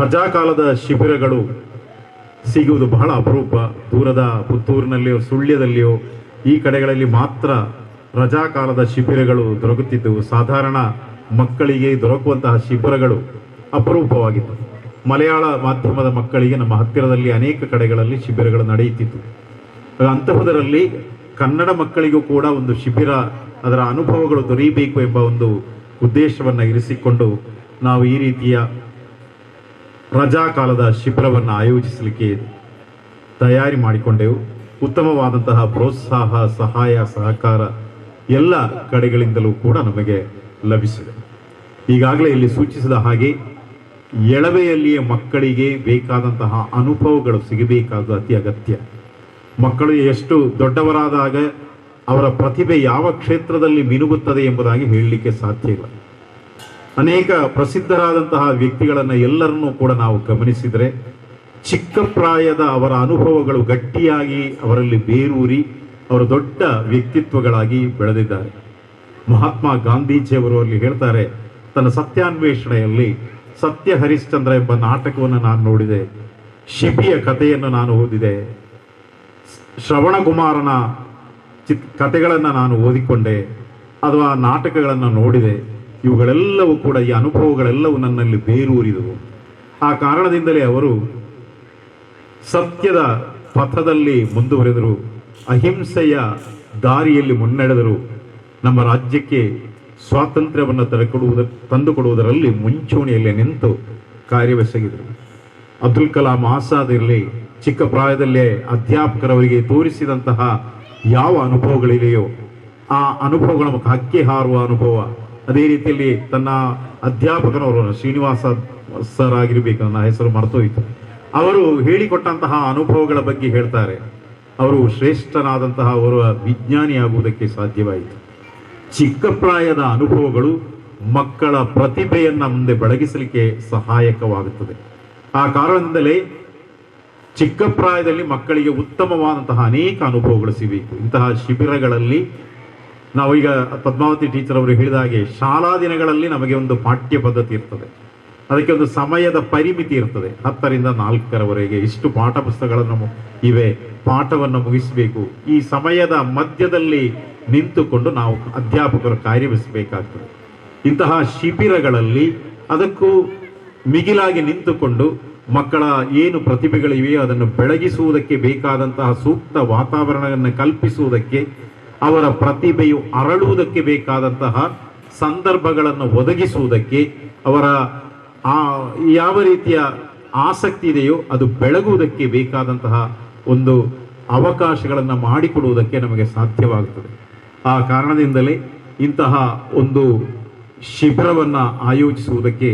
Speaker 9: ರಜಾಕಾಲದ ಶಿಬಿರಗಳು ಸಿಗುವುದು ಬಹಳ ಅಪರೂಪ. ದೂರದ ಪುತ್ತೂರಿನಲ್ಲಿಯೋ ಸುಳ್ಯದಲ್ಲಿಯೋ ಈ ಕಡೆಗಳಲ್ಲಿ ಮಾತ್ರ ರಜಾಕಾಲದ ಶಿಬಿರಗಳು ದೊರಕುತ್ತಿದ್ದವು. ಸಾಧಾರಣ ಮಕ್ಕಳಿಗೆ ದೊರಕುವಂತಹ ಶಿಬಿರಗಳು ಅಪರೂಪವಾಗಿತ್ತು. ಮಲಯಾಳ ಮಾಧ್ಯಮದ ಮಕ್ಕಳಿಗೆ ನಮ್ಮ ಹತ್ತಿರದಲ್ಲಿ ಅನೇಕ ಕಡೆಗಳಲ್ಲಿ ಶಿಬಿರಗಳು ನಡೆಯುತ್ತಿತ್ತು. ಅಂತಹುದರಲ್ಲಿ ಕನ್ನಡ ಮಕ್ಕಳಿಗೂ ಕೂಡ ಒಂದು ಶಿಬಿರ, ಅದರ ಅನುಭವಗಳು ದೊರೆಯಬೇಕು ಎಂಬ ಒಂದು ಉದ್ದೇಶವನ್ನು ಇರಿಸಿಕೊಂಡು ನಾವು ಈ ರೀತಿಯ ರಜಾಕಾಲದ ಶಿಬಿರವನ್ನು ಆಯೋಜಿಸಲಿಕ್ಕೆ ತಯಾರಿ ಮಾಡಿಕೊಂಡೆವು. ಉತ್ತಮವಾದಂತಹ ಪ್ರೋತ್ಸಾಹ, ಸಹಾಯ, ಸಹಕಾರ ಎಲ್ಲ ಕಡೆಗಳಿಂದಲೂ ಕೂಡ ನಮಗೆ ಲಭಿಸಿದೆ. ಈಗಾಗಲೇ ಇಲ್ಲಿ ಸೂಚಿಸಿದ ಹಾಗೆ ಎಳವೆಯಲ್ಲಿಯೇ ಮಕ್ಕಳಿಗೆ ಬೇಕಾದಂತಹ ಅನುಭವಗಳು ಸಿಗಬೇಕಾದ ಅತಿ ಅಗತ್ಯ. ಮಕ್ಕಳು ಎಷ್ಟು ದೊಡ್ಡವರಾದಾಗ ಅವರ ಪ್ರತಿಭೆ ಯಾವ ಕ್ಷೇತ್ರದಲ್ಲಿ ಮಿನುಗುತ್ತದೆ ಎಂಬುದಾಗಿ ಹೇಳಲಿಕ್ಕೆ ಸಾಧ್ಯ ಇಲ್ಲ. ಅನೇಕ ಪ್ರಸಿದ್ಧರಾದಂತಹ ವ್ಯಕ್ತಿಗಳನ್ನು ಎಲ್ಲರನ್ನೂ ಕೂಡ ನಾವು ಗಮನಿಸಿದರೆ ಚಿಕ್ಕ ಪ್ರಾಯದ ಅವರ ಅನುಭವಗಳು ಗಟ್ಟಿಯಾಗಿ ಅವರಲ್ಲಿ ಬೇರೂರಿ ಅವರು ದೊಡ್ಡ ವ್ಯಕ್ತಿತ್ವಗಳಾಗಿ ಬೆಳೆದಿದ್ದಾರೆ. ಮಹಾತ್ಮ ಗಾಂಧೀಜಿಯವರು ಅಲ್ಲಿ ಹೇಳ್ತಾರೆ, ತನ್ನ ಸತ್ಯಾನ್ವೇಷಣೆಯಲ್ಲಿ ಸತ್ಯ ಹರಿಶ್ಚಂದ್ರ ಎಂಬ ನಾಟಕವನ್ನು ನಾನು ನೋಡಿದೆ, ಶಿಬಿಯ ಕಥೆಯನ್ನು ನಾನು ಓದಿದೆ, ಶ್ರವಣಕುಮಾರನ ಕಥೆಗಳನ್ನು ನಾನು ಓದಿಕೊಂಡೆ ಅಥವಾ ನಾಟಕಗಳನ್ನು ನೋಡಿದೆ. ಇವುಗಳೆಲ್ಲವೂ ಕೂಡ, ಈ ಅನುಭವಗಳೆಲ್ಲವೂ ನನ್ನಲ್ಲಿ ಬೇರೂರಿದವು. ಆ ಕಾರಣದಿಂದಲೇ ಅವರು ಸತ್ಯದ ಪಥದಲ್ಲಿ ಮುಂದುವರೆದರು, ಅಹಿಂಸೆಯ ದಾರಿಯಲ್ಲಿ ಮುನ್ನಡೆದರು. ನಮ್ಮ ರಾಜ್ಯಕ್ಕೆ ಸ್ವಾತಂತ್ರ್ಯವನ್ನು ತಂದುಕೊಡುವುದರಲ್ಲಿ ಮುಂಚೂಣಿಯಲ್ಲಿ ನಿಂತು ಕಾರ್ಯವೆಸಗಿದರು. ಅಬ್ದುಲ್ ಕಲಾಂ ಆಜಾದ್ ಇರಲಿ, ಚಿಕ್ಕ ಪ್ರಾಯದಲ್ಲೇ ಅಧ್ಯಾಪಕರವರಿಗೆ ತೋರಿಸಿದಂತಹ ಯಾವ ಅನುಭವಗಳಿದೆಯೋ ಆ ಅನುಭವಗಳ ಹಕ್ಕಿ ಹಾರುವ ಅನುಭವ, ಅದೇ ರೀತಿಯಲ್ಲಿ ತನ್ನ ಅಧ್ಯಾಪಕರವರು ಶ್ರೀನಿವಾಸ ಸರ್ ಆಗಿರಬೇಕು, ನನ್ನ ಹೆಸರು ಮರೆತೋಯಿತು, ಅವರು ಹೇಳಿಕೊಟ್ಟಂತಹ ಅನುಭವಗಳ ಬಗ್ಗೆ ಹೇಳ್ತಾರೆ. ಅವರು ಶ್ರೇಷ್ಠನಾದಂತಹ ಅವರು ವಿಜ್ಞಾನಿಯಾಗುವುದಕ್ಕೆ ಸಾಧ್ಯವಾಯಿತು. ಚಿಕ್ಕ ಪ್ರಾಯದ ಅನುಭವಗಳು ಮಕ್ಕಳ ಪ್ರತಿಭೆಯನ್ನು ಮುಂದೆ ಬೆಳಗಿಸಲಿಕ್ಕೆ ಸಹಾಯಕವಾಗುತ್ತದೆ. ಆ ಕಾರಣದಿಂದಲೇ ಚಿಕ್ಕ ಪ್ರಾಯದಲ್ಲಿ ಮಕ್ಕಳಿಗೆ ಉತ್ತಮವಾದಂತಹ ಅನೇಕ ಅನುಭವಗಳು ಸಿಗಬೇಕು. ಇಂತಹ ಶಿಬಿರಗಳಲ್ಲಿ ನಾವೀಗ ಪದ್ಮಾವತಿ ಟೀಚರ್ ಅವರು ಹೇಳಿದ ಹಾಗೆ ಶಾಲಾ ದಿನಗಳಲ್ಲಿ ನಮಗೆ ಒಂದು ಪಾಠ್ಯ ಪದ್ಧತಿ ಇರ್ತದೆ, ಅದಕ್ಕೆ ಒಂದು ಸಮಯದ ಪರಿಮಿತಿ ಇರ್ತದೆ. 10ರಿಂದ 4ರವರೆಗೆ ಇಷ್ಟು ಪಾಠ ಪುಸ್ತಕಗಳನ್ನು ಇವೆ, ಪಾಠವನ್ನು ಮುಗಿಸಬೇಕು. ಈ ಸಮಯದ ಮಧ್ಯದಲ್ಲಿ ನಿಂತುಕೊಂಡು ನಾವು ಅಧ್ಯಾಪಕರು ಕಾರ್ಯನಿರ್ವಹಿಸಬೇಕಾಗ್ತದೆ. ಇಂತಹ ಶಿಬಿರಗಳಲ್ಲಿ ಅದಕ್ಕೂ ಮಿಗಿಲಾಗಿ ನಿಂತುಕೊಂಡು ಮಕ್ಕಳ ಏನು ಪ್ರತಿಭೆಗಳಿವೆಯೋ ಅದನ್ನು ಬೆಳಗಿಸುವುದಕ್ಕೆ ಬೇಕಾದಂತಹ ಸೂಕ್ತ ವಾತಾವರಣವನ್ನು ಕಲ್ಪಿಸುವುದಕ್ಕೆ, ಅವರ ಪ್ರತಿಭೆಯು ಅರಳುವುದಕ್ಕೆ ಬೇಕಾದಂತಹ ಸಂದರ್ಭಗಳನ್ನು ಒದಗಿಸುವುದಕ್ಕೆ, ಅವರ ಯಾವ ರೀತಿಯ ಆಸಕ್ತಿ ಇದೆಯೋ ಅದು ಬೆಳಗುವುದಕ್ಕೆ ಬೇಕಾದಂತಹ ಒಂದು ಅವಕಾಶಗಳನ್ನು ಮಾಡಿಕೊಡುವುದಕ್ಕೆ ನಮಗೆ ಸಾಧ್ಯವಾಗುತ್ತದೆ. ಆ ಕಾರಣದಿಂದಲೇ ಇಂತಹ ಒಂದು ಶಿಬಿರವನ್ನು ಆಯೋಜಿಸುವುದಕ್ಕೆ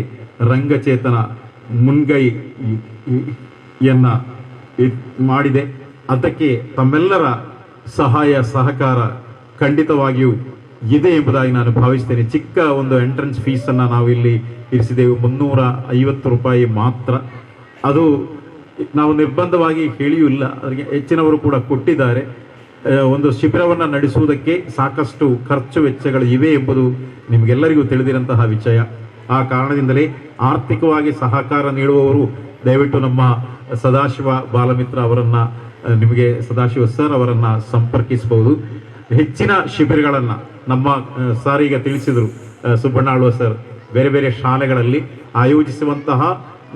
Speaker 9: ರಂಗಚೇತನ ಮುನ್ಗೈಯನ್ನ ಮಾಡಿದೆ. ಅದಕ್ಕೆ ತಮ್ಮೆಲ್ಲರ ಸಹಾಯ ಸಹಕಾರ ಖಂಡಿತವಾಗಿಯೂ ಇದೆ ಎಂಬುದಾಗಿ ನಾನು ಭಾವಿಸ್ತೇನೆ. ಚಿಕ್ಕ ಒಂದು ಎಂಟ್ರೆನ್ಸ್ ಫೀಸನ್ನು ನಾವು ಇಲ್ಲಿ ಇರಿಸಿದೆವು, 350 ರೂಪಾಯಿ ಮಾತ್ರ. ಅದು ನಾವು ನಿರ್ಬಂಧವಾಗಿ ಹೇಳಿಯೂ ಇಲ್ಲ, ಅದಕ್ಕೆ ಹೆಚ್ಚಿನವರು ಕೂಡ ಕೊಟ್ಟಿದ್ದಾರೆ. ಒಂದು ಶಿಬಿರವನ್ನು ನಡೆಸುವುದಕ್ಕೆ ಸಾಕಷ್ಟು ಖರ್ಚು ವೆಚ್ಚಗಳು ಇವೆ ಎಂಬುದು ನಿಮಗೆಲ್ಲರಿಗೂ ತಿಳಿದಿರಂತಹ ವಿಷಯ. ಆ ಕಾರಣದಿಂದಲೇ ಆರ್ಥಿಕವಾಗಿ ಸಹಕಾರ ನೀಡುವವರು ದಯವಿಟ್ಟು ನಮ್ಮ ಸದಾಶಿವ ಬಾಲಮಿತ್ರ ಅವರನ್ನು, ನಿಮಗೆ ಸದಾಶಿವ ಸರ್ ಅವರನ್ನು ಸಂಪರ್ಕಿಸಬಹುದು. ಹೆಚ್ಚಿನ ಶಿಬಿರಗಳನ್ನು ನಮ್ಮ ಸರ್ ಈಗ ತಿಳಿಸಿದರು, ಸುಬ್ಬಣ್ಣಾಳುವ ಸರ್, ಬೇರೆ ಬೇರೆ ಶಾಲೆಗಳಲ್ಲಿ ಆಯೋಜಿಸುವಂತಹ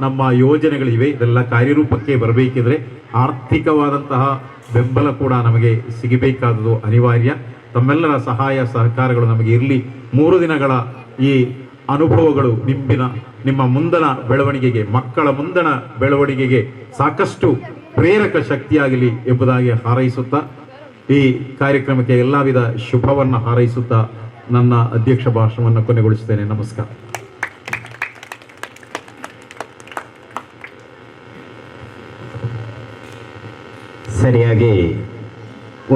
Speaker 9: ನಮ್ಮ ಯೋಜನೆಗಳಿವೆ. ಇದೆಲ್ಲ ಕಾರ್ಯರೂಪಕ್ಕೆ ಬರಬೇಕಿದ್ರೆ ಆರ್ಥಿಕವಾದಂತಹ ಬೆಂಬಲ ಕೂಡ ನಮಗೆ ಸಿಗಬೇಕಾದುದು ಅನಿವಾರ್ಯ. ತಮ್ಮೆಲ್ಲರ ಸಹಾಯ ಸಹಕಾರಗಳು ನಮಗೆ ಇರಲಿ. 3 ದಿನಗಳ ಈ ಅನುಭವಗಳು ನಿಮ್ಮ ಮುಂದಣ ಬೆಳವಣಿಗೆಗೆ, ಮಕ್ಕಳ ಮುಂದಣ ಬೆಳವಣಿಗೆಗೆ ಸಾಕಷ್ಟು ಪ್ರೇರಕ ಶಕ್ತಿಯಾಗಲಿ ಎಂಬುದಾಗಿ ಹಾರೈಸುತ್ತಾ ಈ ಕಾರ್ಯಕ್ರಮಕ್ಕೆ ಎಲ್ಲ ವಿಧ ಶುಭವನ್ನು ಹಾರೈಸುತ್ತಾ ನನ್ನ ಅಧ್ಯಕ್ಷ ಭಾಷಣವನ್ನು ಕೊನೆಗೊಳಿಸುತ್ತೇನೆ. ನಮಸ್ಕಾರ.
Speaker 2: ಸರಿಯಾಗಿ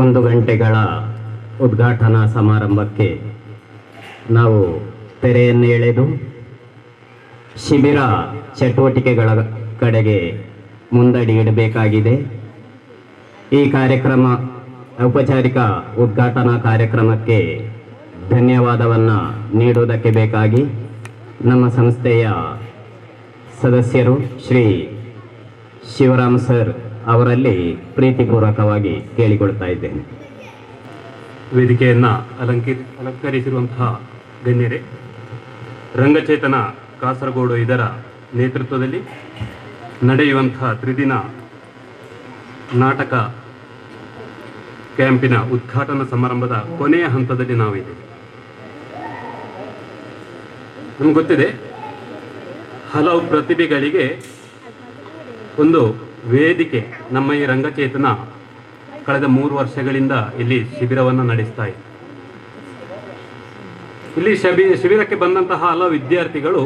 Speaker 2: 1 ಗಂಟೆಗಳ ಉದ್ಘಾಟನಾ ಸಮಾರಂಭಕ್ಕೆ ನಾವು ತೆರೆಯನ್ನು ಎಳೆದು ಶಿಬಿರ ಚಟುವಟಿಕೆಗಳ ಕಡೆಗೆ ಮುಂದಡಿ ಇಡಬೇಕಾಗಿದೆ. ಈ ಕಾರ್ಯಕ್ರಮ ಔಪಚಾರಿಕ ಉದ್ಘಾಟನಾ ಕಾರ್ಯಕ್ರಮಕ್ಕೆ ಧನ್ಯವಾದವನ್ನು ನೀಡುವುದಕ್ಕೆ ಬೇಕಾಗಿ ನಮ್ಮ ಸಂಸ್ಥೆಯ ಸದಸ್ಯರು ಶ್ರೀ ಶಿವರಾಮ್ ಸರ್ ಅವರಲ್ಲಿ ಪ್ರೀತಿಪೂರ್ವಕವಾಗಿ ಕೇಳಿಕೊಳ್ತಾ ಇದ್ದೇನೆ.
Speaker 10: ವೇದಿಕೆಯನ್ನು ಅಲಂಕರಿಸಿರುವಂತಹ ಗಣ್ಯರೇ, ರಂಗಚೇತನ ಕಾಸರಗೋಡು ಇದರ ನೇತೃತ್ವದಲ್ಲಿ ನಡೆಯುವಂತಹ 3 ದಿನ ನಾಟಕ ಕ್ಯಾಂಪಿನ ಉದ್ಘಾಟನಾ ಸಮಾರಂಭದ ಕೊನೆಯ ಹಂತದಲ್ಲಿ ನಾವಿದ್ದೇವೆ. ನಮ್ಗೆ ಗೊತ್ತಿದೆ, ಹಲವು ಪ್ರತಿಭೆಗಳಿಗೆ ಒಂದು ವೇದಿಕೆ ನಮ್ಮ ಈ ರಂಗಚೇತನ ಕಳೆದ 3 ವರ್ಷಗಳಿಂದ ಇಲ್ಲಿ ಶಿಬಿರವನ್ನು ನಡೆಸ್ತಾ ಇದೆ. ಇಲ್ಲಿ ಶಿಬಿರಕ್ಕೆ ಬಂದಂತಹ ಹಲವು ವಿದ್ಯಾರ್ಥಿಗಳು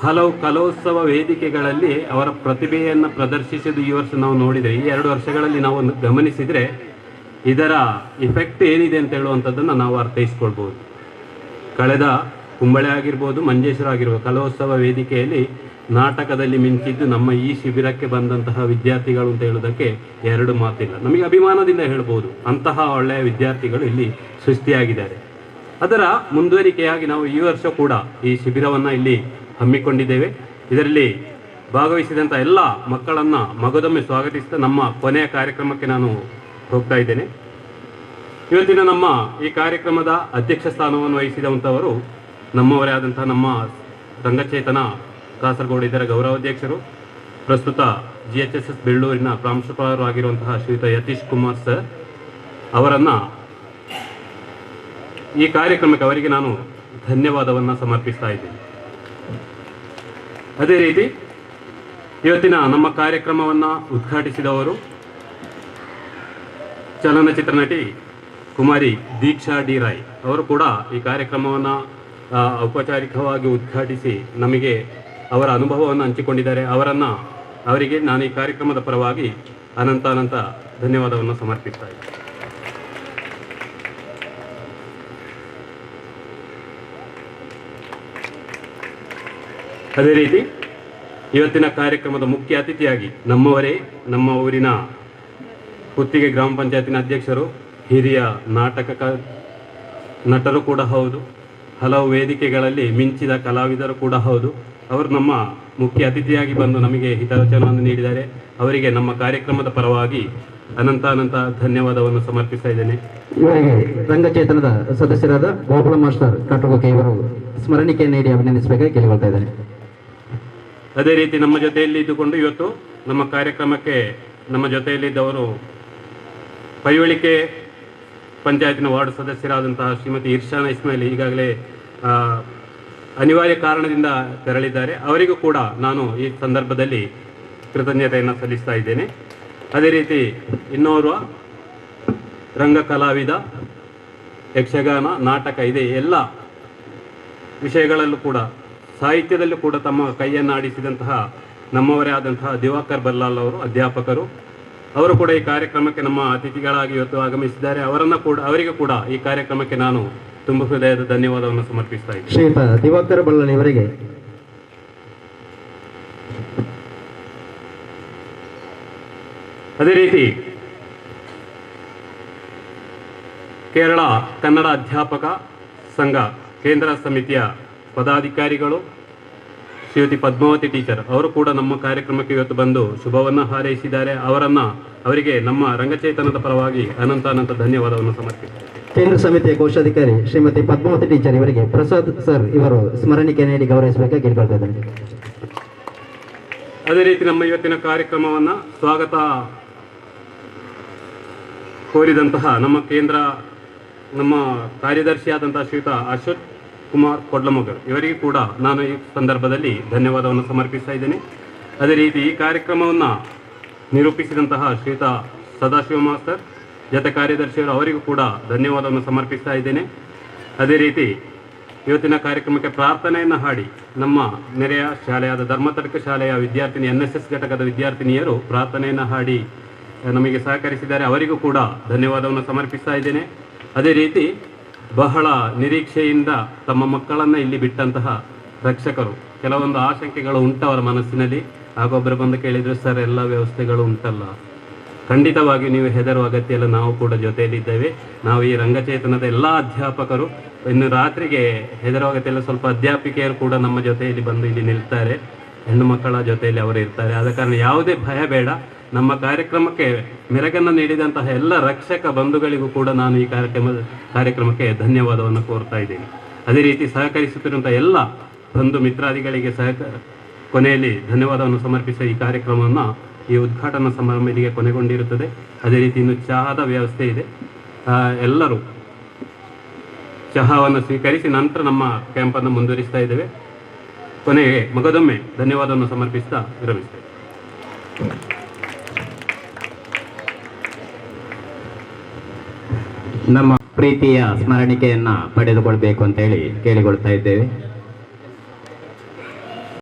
Speaker 10: ಹಲವು ಕಲೋತ್ಸವ ವೇದಿಕೆಗಳಲ್ಲಿ ಅವರ ಪ್ರತಿಭೆಯನ್ನು ಪ್ರದರ್ಶಿಸಿದ್ದು ಈ ವರ್ಷ ನಾವು ನೋಡಿದರೆ, ಈ 2 ವರ್ಷಗಳಲ್ಲಿ ನಾವು ಗಮನಿಸಿದರೆ ಇದರ ಇಫೆಕ್ಟ್ ಏನಿದೆ ಅಂತ ಹೇಳುವಂಥದ್ದನ್ನು ನಾವು ಅರ್ಥೈಸ್ಕೊಳ್ಬೋದು. ಕಳೆದ ಕುಂಬಳೆ ಆಗಿರ್ಬೋದು, ಮಂಜೇಶ್ವರ ಆಗಿರ್ಬೋದು, ಕಲೋತ್ಸವ ವೇದಿಕೆಯಲ್ಲಿ ನಾಟಕದಲ್ಲಿ ಮಿಂಚಿದ್ದು ನಮ್ಮ ಈ ಶಿಬಿರಕ್ಕೆ ಬಂದಂತಹ ವಿದ್ಯಾರ್ಥಿಗಳು ಅಂತ ಹೇಳೋದಕ್ಕೆ 2 ಮಾತಿಲ್ಲ. ನಮಗೆ ಅಭಿಮಾನದಿಂದ ಹೇಳ್ಬೋದು, ಅಂತಹ ಒಳ್ಳೆಯ ವಿದ್ಯಾರ್ಥಿಗಳು ಇಲ್ಲಿ ಸೃಷ್ಟಿಯಾಗಿದ್ದಾರೆ. ಅದರ ಮುಂದುವರಿಕೆಯಾಗಿ ನಾವು ಈ ವರ್ಷ ಕೂಡ ಈ ಶಿಬಿರವನ್ನು ಇಲ್ಲಿ ಹಮ್ಮಿಕೊಂಡಿದ್ದೇವೆ. ಇದರಲ್ಲಿ ಭಾಗವಹಿಸಿದಂಥ ಎಲ್ಲ ಮಕ್ಕಳನ್ನು ಮಗದೊಮ್ಮೆ ಸ್ವಾಗತಿಸಿದ ನಮ್ಮ ಕೊನೆಯ ಕಾರ್ಯಕ್ರಮಕ್ಕೆ ನಾನು ಹೋಗ್ತಾ ಇದ್ದೇನೆ. ಇವತ್ತಿನ ನಮ್ಮ ಈ ಕಾರ್ಯಕ್ರಮದ ಅಧ್ಯಕ್ಷ ಸ್ಥಾನವನ್ನು ವಹಿಸಿದಂಥವರು ನಮ್ಮವರೇ ಆದಂತಹ ನಮ್ಮ ರಂಗಚೇತನ ಕಾಸರಗೋಡು ಇದರ ಗೌರವಾಧ್ಯಕ್ಷರು, ಪ್ರಸ್ತುತ GHSS ಬೆಳ್ಳೂರಿನ ಪ್ರಾಂಶುಪಾಲರು ಆಗಿರುವಂತಹ ಶ್ರೀಯುತ ಯತೀಶ್ ಕುಮಾರ್ ಸರ್ ಅವರನ್ನು ಈ ಕಾರ್ಯಕ್ರಮಕ್ಕೆ ಅವರಿಗೆ ನಾನು ಧನ್ಯವಾದವನ್ನು ಸಮರ್ಪಿಸ್ತಾ ಇದ್ದೇನೆ. ಅದೇ ರೀತಿ ಇವತ್ತಿನ ನಮ್ಮ ಕಾರ್ಯಕ್ರಮವನ್ನು ಉದ್ಘಾಟಿಸಿದವರು ಚಲನಚಿತ್ರ ನಟಿ ಕುಮಾರಿ ದೀಕ್ಷಾ ಡಿ ರಾಯ್ ಅವರು ಕೂಡ ಈ ಕಾರ್ಯಕ್ರಮವನ್ನು ಔಪಚಾರಿಕವಾಗಿ ಉದ್ಘಾಟಿಸಿ ನಮಗೆ ಅವರ ಅನುಭವವನ್ನು ಹಂಚಿಕೊಂಡಿದ್ದಾರೆ. ಅವರಿಗೆ ನಾನು ಈ ಕಾರ್ಯಕ್ರಮದ ಪರವಾಗಿ ಅನಂತ ಧನ್ಯವಾದವನ್ನು ಸಮರ್ಪಿಸ್ತಾ ಇದ್ದೇನೆ. ಅದೇ ರೀತಿ ಇವತ್ತಿನ ಕಾರ್ಯಕ್ರಮದ ಮುಖ್ಯ ಅತಿಥಿಯಾಗಿ ನಮ್ಮ ಊರಿನ ಕುತ್ತಿಗೆ ಗ್ರಾಮ ಪಂಚಾಯತಿನ ಅಧ್ಯಕ್ಷರು, ಹಿರಿಯ ನಟರು ಕೂಡ ಹೌದು, ಹಲವು ವೇದಿಕೆಗಳಲ್ಲಿ ಮಿಂಚಿದ ಕಲಾವಿದರು ಕೂಡ ಹೌದು, ಅವರು ನಮ್ಮ ಮುಖ್ಯ ಅತಿಥಿಯಾಗಿ ಬಂದು ನಮಗೆ ಹಿತವಚನವನ್ನು ನೀಡಿದ್ದಾರೆ. ಅವರಿಗೆ ನಮ್ಮ ಕಾರ್ಯಕ್ರಮದ ಪರವಾಗಿ ಅನಂತ ಅನಂತ ಧನ್ಯವಾದವನ್ನು ಸಮರ್ಪಿಸ್ತಾ ಇದ್ದೇನೆ.
Speaker 2: ಇವರಿಗೆ ರಂಗಚೇತನದ ಸದಸ್ಯರಾದ ಗೋಪಾಲ ಮಾಸ್ಟರ್ ಕಾಟಗೋಕೆ ಇವರು ಸ್ಮರಣಿಕೆ ನೀಡಿ ಅಭಿನಂದಿಸಬೇಕಾಗಿ ಕೇಳಿಕೊಳ್ತಾ ಇದ್ದೇನೆ.
Speaker 10: ಅದೇ ರೀತಿ ನಮ್ಮ ಜೊತೆಯಲ್ಲಿ ಇದ್ದುಕೊಂಡು ಇವತ್ತು ನಮ್ಮ ಕಾರ್ಯಕ್ರಮಕ್ಕೆ ನಮ್ಮ ಜೊತೆಯಲ್ಲಿದ್ದವರು ಪೈವಳಿಕೆ ಪಂಚಾಯತಿನ ವಾರ್ಡ್ ಸದಸ್ಯರಾದಂತಹ ಶ್ರೀಮತಿ ಇರ್ಷಾನ ಇಸ್ಮಾಯಿಲ್ ಈಗಾಗಲೇ ಅನಿವಾರ್ಯ ಕಾರಣದಿಂದ ತೆರಳಿದ್ದಾರೆ. ಅವರಿಗೂ ಕೂಡ ನಾನು ಈ ಸಂದರ್ಭದಲ್ಲಿ ಕೃತಜ್ಞತೆಯನ್ನು ಸಲ್ಲಿಸ್ತಾ ಇದ್ದೇನೆ. ಅದೇ ರೀತಿ ಇನ್ನೋರ್ವ ರಂಗ ಕಲಾವಿದ, ಯಕ್ಷಗಾನ, ನಾಟಕ ಇದೆ ಎಲ್ಲ ವಿಷಯಗಳಲ್ಲೂ ಕೂಡ ಸಾಹಿತ್ಯದಲ್ಲೂ ಕೂಡ ತಮ್ಮ ಕೈಯನ್ನು ಆಡಿಸಿದಂತಹ ನಮ್ಮವರೇ ಆದಂತಹ ದಿವಾಕರ್ ಬಲ್ಲಾಲ್ ಅವರು ಅಧ್ಯಾಪಕರು, ಅವರು ಕೂಡ ಈ ಕಾರ್ಯಕ್ರಮಕ್ಕೆ ನಮ್ಮ ಅತಿಥಿಗಳಾಗಿ ಇವತ್ತು ಆಗಮಿಸಿದ್ದಾರೆ. ಅವರಿಗೂ ಕೂಡ ಈ ಕಾರ್ಯಕ್ರಮಕ್ಕೆ ನಾನು ತುಂಬ ಹೃದಯದ ಧನ್ಯವಾದವನ್ನು ಸಮರ್ಪಿಸ್ತಾ ಇದ್ದೇನೆ.
Speaker 2: ಶ್ರೀಯುತ ದಿವಾಕರ್ ಬಲ್ಲಾಲ್ ಇವರಿಗೆ
Speaker 10: ಅದೇ ರೀತಿ ಕೇರಳ ಕನ್ನಡ ಅಧ್ಯಾಪಕ ಸಂಘ ಕೇಂದ್ರ ಸಮಿತಿಯ ಪದಾಧಿಕಾರಿಗಳು ಶ್ರೀಮತಿ ಪದ್ಮಾವತಿ ಟೀಚರ್ ಅವರು ಕೂಡ ನಮ್ಮ ಕಾರ್ಯಕ್ರಮಕ್ಕೆ ಇವತ್ತು ಬಂದು ಶುಭವನ್ನು ಹಾರೈಸಿದ್ದಾರೆ. ಅವರಿಗೆ ನಮ್ಮ ರಂಗಚೇತನದ ಪರವಾಗಿ ಅನಂತ ಅನಂತ ಧನ್ಯವಾದವನ್ನು ಸಮರ್ಪಿಸಿದ್ದಾರೆ.
Speaker 2: ಕೇಂದ್ರ ಸಮಿತಿಯ ಕೋಶಾಧಿಕಾರಿ ಶ್ರೀಮತಿ ಪದ್ಮಾವತಿ ಟೀಚರ್ ಇವರಿಗೆ ಪ್ರಸಾದ್ ಸರ್ ಇವರು ಸ್ಮರಣಿಕೆ ನೀಡಿ ಗೌರವಿಸಬೇಕಾಗಿ ಕೇಳಿಕೊಳ್ತಾ ಇದ್ದಾರೆ.
Speaker 10: ಅದೇ ರೀತಿ ನಮ್ಮ ಇವತ್ತಿನ ಕಾರ್ಯಕ್ರಮವನ್ನು ಸ್ವಾಗತ ಕೋರಿದಂತಹ ನಮ್ಮ ಕಾರ್ಯದರ್ಶಿಯಾದಂತಹ ಶ್ರೀಯುತ ಅಶೋಕ್ ಕುಮಾರ್ ಕೊಡ್ಲಮಗರ್ ಇವರಿಗೆ ಕೂಡ ನಾನು ಈ ಸಂದರ್ಭದಲ್ಲಿ ಧನ್ಯವಾದವನ್ನು ಸಮರ್ಪಿಸ್ತಾ ಇದ್ದೇನೆ. ಅದೇ ರೀತಿ ಈ ಕಾರ್ಯಕ್ರಮವನ್ನು ನಿರೂಪಿಸಿದಂತಹ ಶ್ರೀಯುತ ಸದಾಶಿವ ಮಾಸ್ತರ್ ಜೊತೆ ಕಾರ್ಯದರ್ಶಿಯವರು ಅವರಿಗೂ ಕೂಡ ಧನ್ಯವಾದವನ್ನು ಸಮರ್ಪಿಸ್ತಾ ಇದ್ದೇನೆ. ಅದೇ ರೀತಿ ಇವತ್ತಿನ ಕಾರ್ಯಕ್ರಮಕ್ಕೆ ಪ್ರಾರ್ಥನೆಯನ್ನು ಹಾಡಿ ನಮ್ಮ ನೆರೆಯ ಶಾಲೆಯಾದ ಧರ್ಮತರ್ಕ ಶಾಲೆಯ ವಿದ್ಯಾರ್ಥಿನಿ NSS ಘಟಕದ ವಿದ್ಯಾರ್ಥಿನಿಯರು ಪ್ರಾರ್ಥನೆಯನ್ನು ಹಾಡಿ ನಮಗೆ ಸಹಕರಿಸಿದ್ದಾರೆ. ಅವರಿಗೂ ಕೂಡ ಧನ್ಯವಾದವನ್ನು ಸಮರ್ಪಿಸ್ತಾ ಇದ್ದೇನೆ. ಅದೇ ರೀತಿ ಬಹಳ ನಿರೀಕ್ಷೆಯಿಂದ ತಮ್ಮ ಮಕ್ಕಳನ್ನು ಇಲ್ಲಿ ಬಿಟ್ಟಂತಹ ರಕ್ಷಕರು, ಕೆಲವೊಂದು ಆಶಂಕೆಗಳು ಉಂಟವರ ಮನಸ್ಸಿನಲ್ಲಿ. ಆಗೊಬ್ಬರು ಬಂದು ಕೇಳಿದ್ರು, ಸರ್ ಎಲ್ಲ ವ್ಯವಸ್ಥೆಗಳು ಉಂಟಲ್ಲ, ಖಂಡಿತವಾಗಿ ನೀವು ಹೆದರುವ ಅಗತ್ಯ ಇಲ್ಲ, ನಾವು ಕೂಡ ಜೊತೆಯಲ್ಲಿದ್ದೇವೆ. ನಾವು ಈ ರಂಗಚೇತನದ ಎಲ್ಲ ಅಧ್ಯಾಪಕರು ಇನ್ನು ರಾತ್ರಿಗೆ ಹೆದರುವ ಅಗತ್ಯ ಇಲ್ಲ. ಸ್ವಲ್ಪ ಅಧ್ಯಾಪಿಕೆಯರು ಕೂಡ ನಮ್ಮ ಜೊತೆಯಲ್ಲಿ ಬಂದು ಇಲ್ಲಿ ನಿಲ್ತಾರೆ, ಹೆಣ್ಣು ಮಕ್ಕಳ ಜೊತೆಯಲ್ಲಿ ಅವರು ಇರ್ತಾರೆ. ಆದ ಕಾರಣ ಯಾವುದೇ ಭಯ ಬೇಡ. ನಮ್ಮ ಕಾರ್ಯಕ್ರಮಕ್ಕೆ ಮೆರಗನ್ನು ನೀಡಿದಂತಹ ಎಲ್ಲ ರಕ್ಷಕ ಬಂಧುಗಳಿಗೂ ಕೂಡ ನಾನು ಈ ಕಾರ್ಯಕ್ರಮಕ್ಕೆ ಧನ್ಯವಾದವನ್ನು ಕೋರ್ತಾ ಇದ್ದೀನಿ. ಅದೇ ರೀತಿ ಸಹಕರಿಸುತ್ತಿರುವಂಥ ಎಲ್ಲ ಬಂಧು ಮಿತ್ರಾದಿಗಳಿಗೆ ಕೊನೆಯಲ್ಲಿ ಧನ್ಯವಾದವನ್ನು ಸಮರ್ಪಿಸುವ ಈ ಕಾರ್ಯಕ್ರಮವನ್ನು ಈ ಉದ್ಘಾಟನಾ ಸಮಾರಂಭ ಇಲ್ಲಿಗೆ ಕೊನೆಗೊಂಡಿರುತ್ತದೆ. ಅದೇ ರೀತಿ ಇನ್ನು ಚಹಾದ ವ್ಯವಸ್ಥೆ ಇದೆ. ಎಲ್ಲರೂ ಚಹಾವನ್ನು ಸ್ವೀಕರಿಸಿ ನಂತರ ನಮ್ಮ ಕ್ಯಾಂಪನ್ನು ಮುಂದುವರಿಸ್ತಾ ಇದ್ದೇವೆ. ಕೊನೆಗೆ ಮಗದೊಮ್ಮೆ ಧನ್ಯವಾದವನ್ನು ಸಮರ್ಪಿಸ್ತಾ ವಿರಮಿಸ್ತೇವೆ.
Speaker 2: ನಮ್ಮ ಪ್ರೀತಿಯ ಸ್ಮರಣಿಕೆಯನ್ನ ಪಡೆದುಕೊಳ್ಬೇಕು ಅಂತೇಳಿ ಕೇಳಿಕೊಳ್ತಾ ಇದ್ದೇವೆ.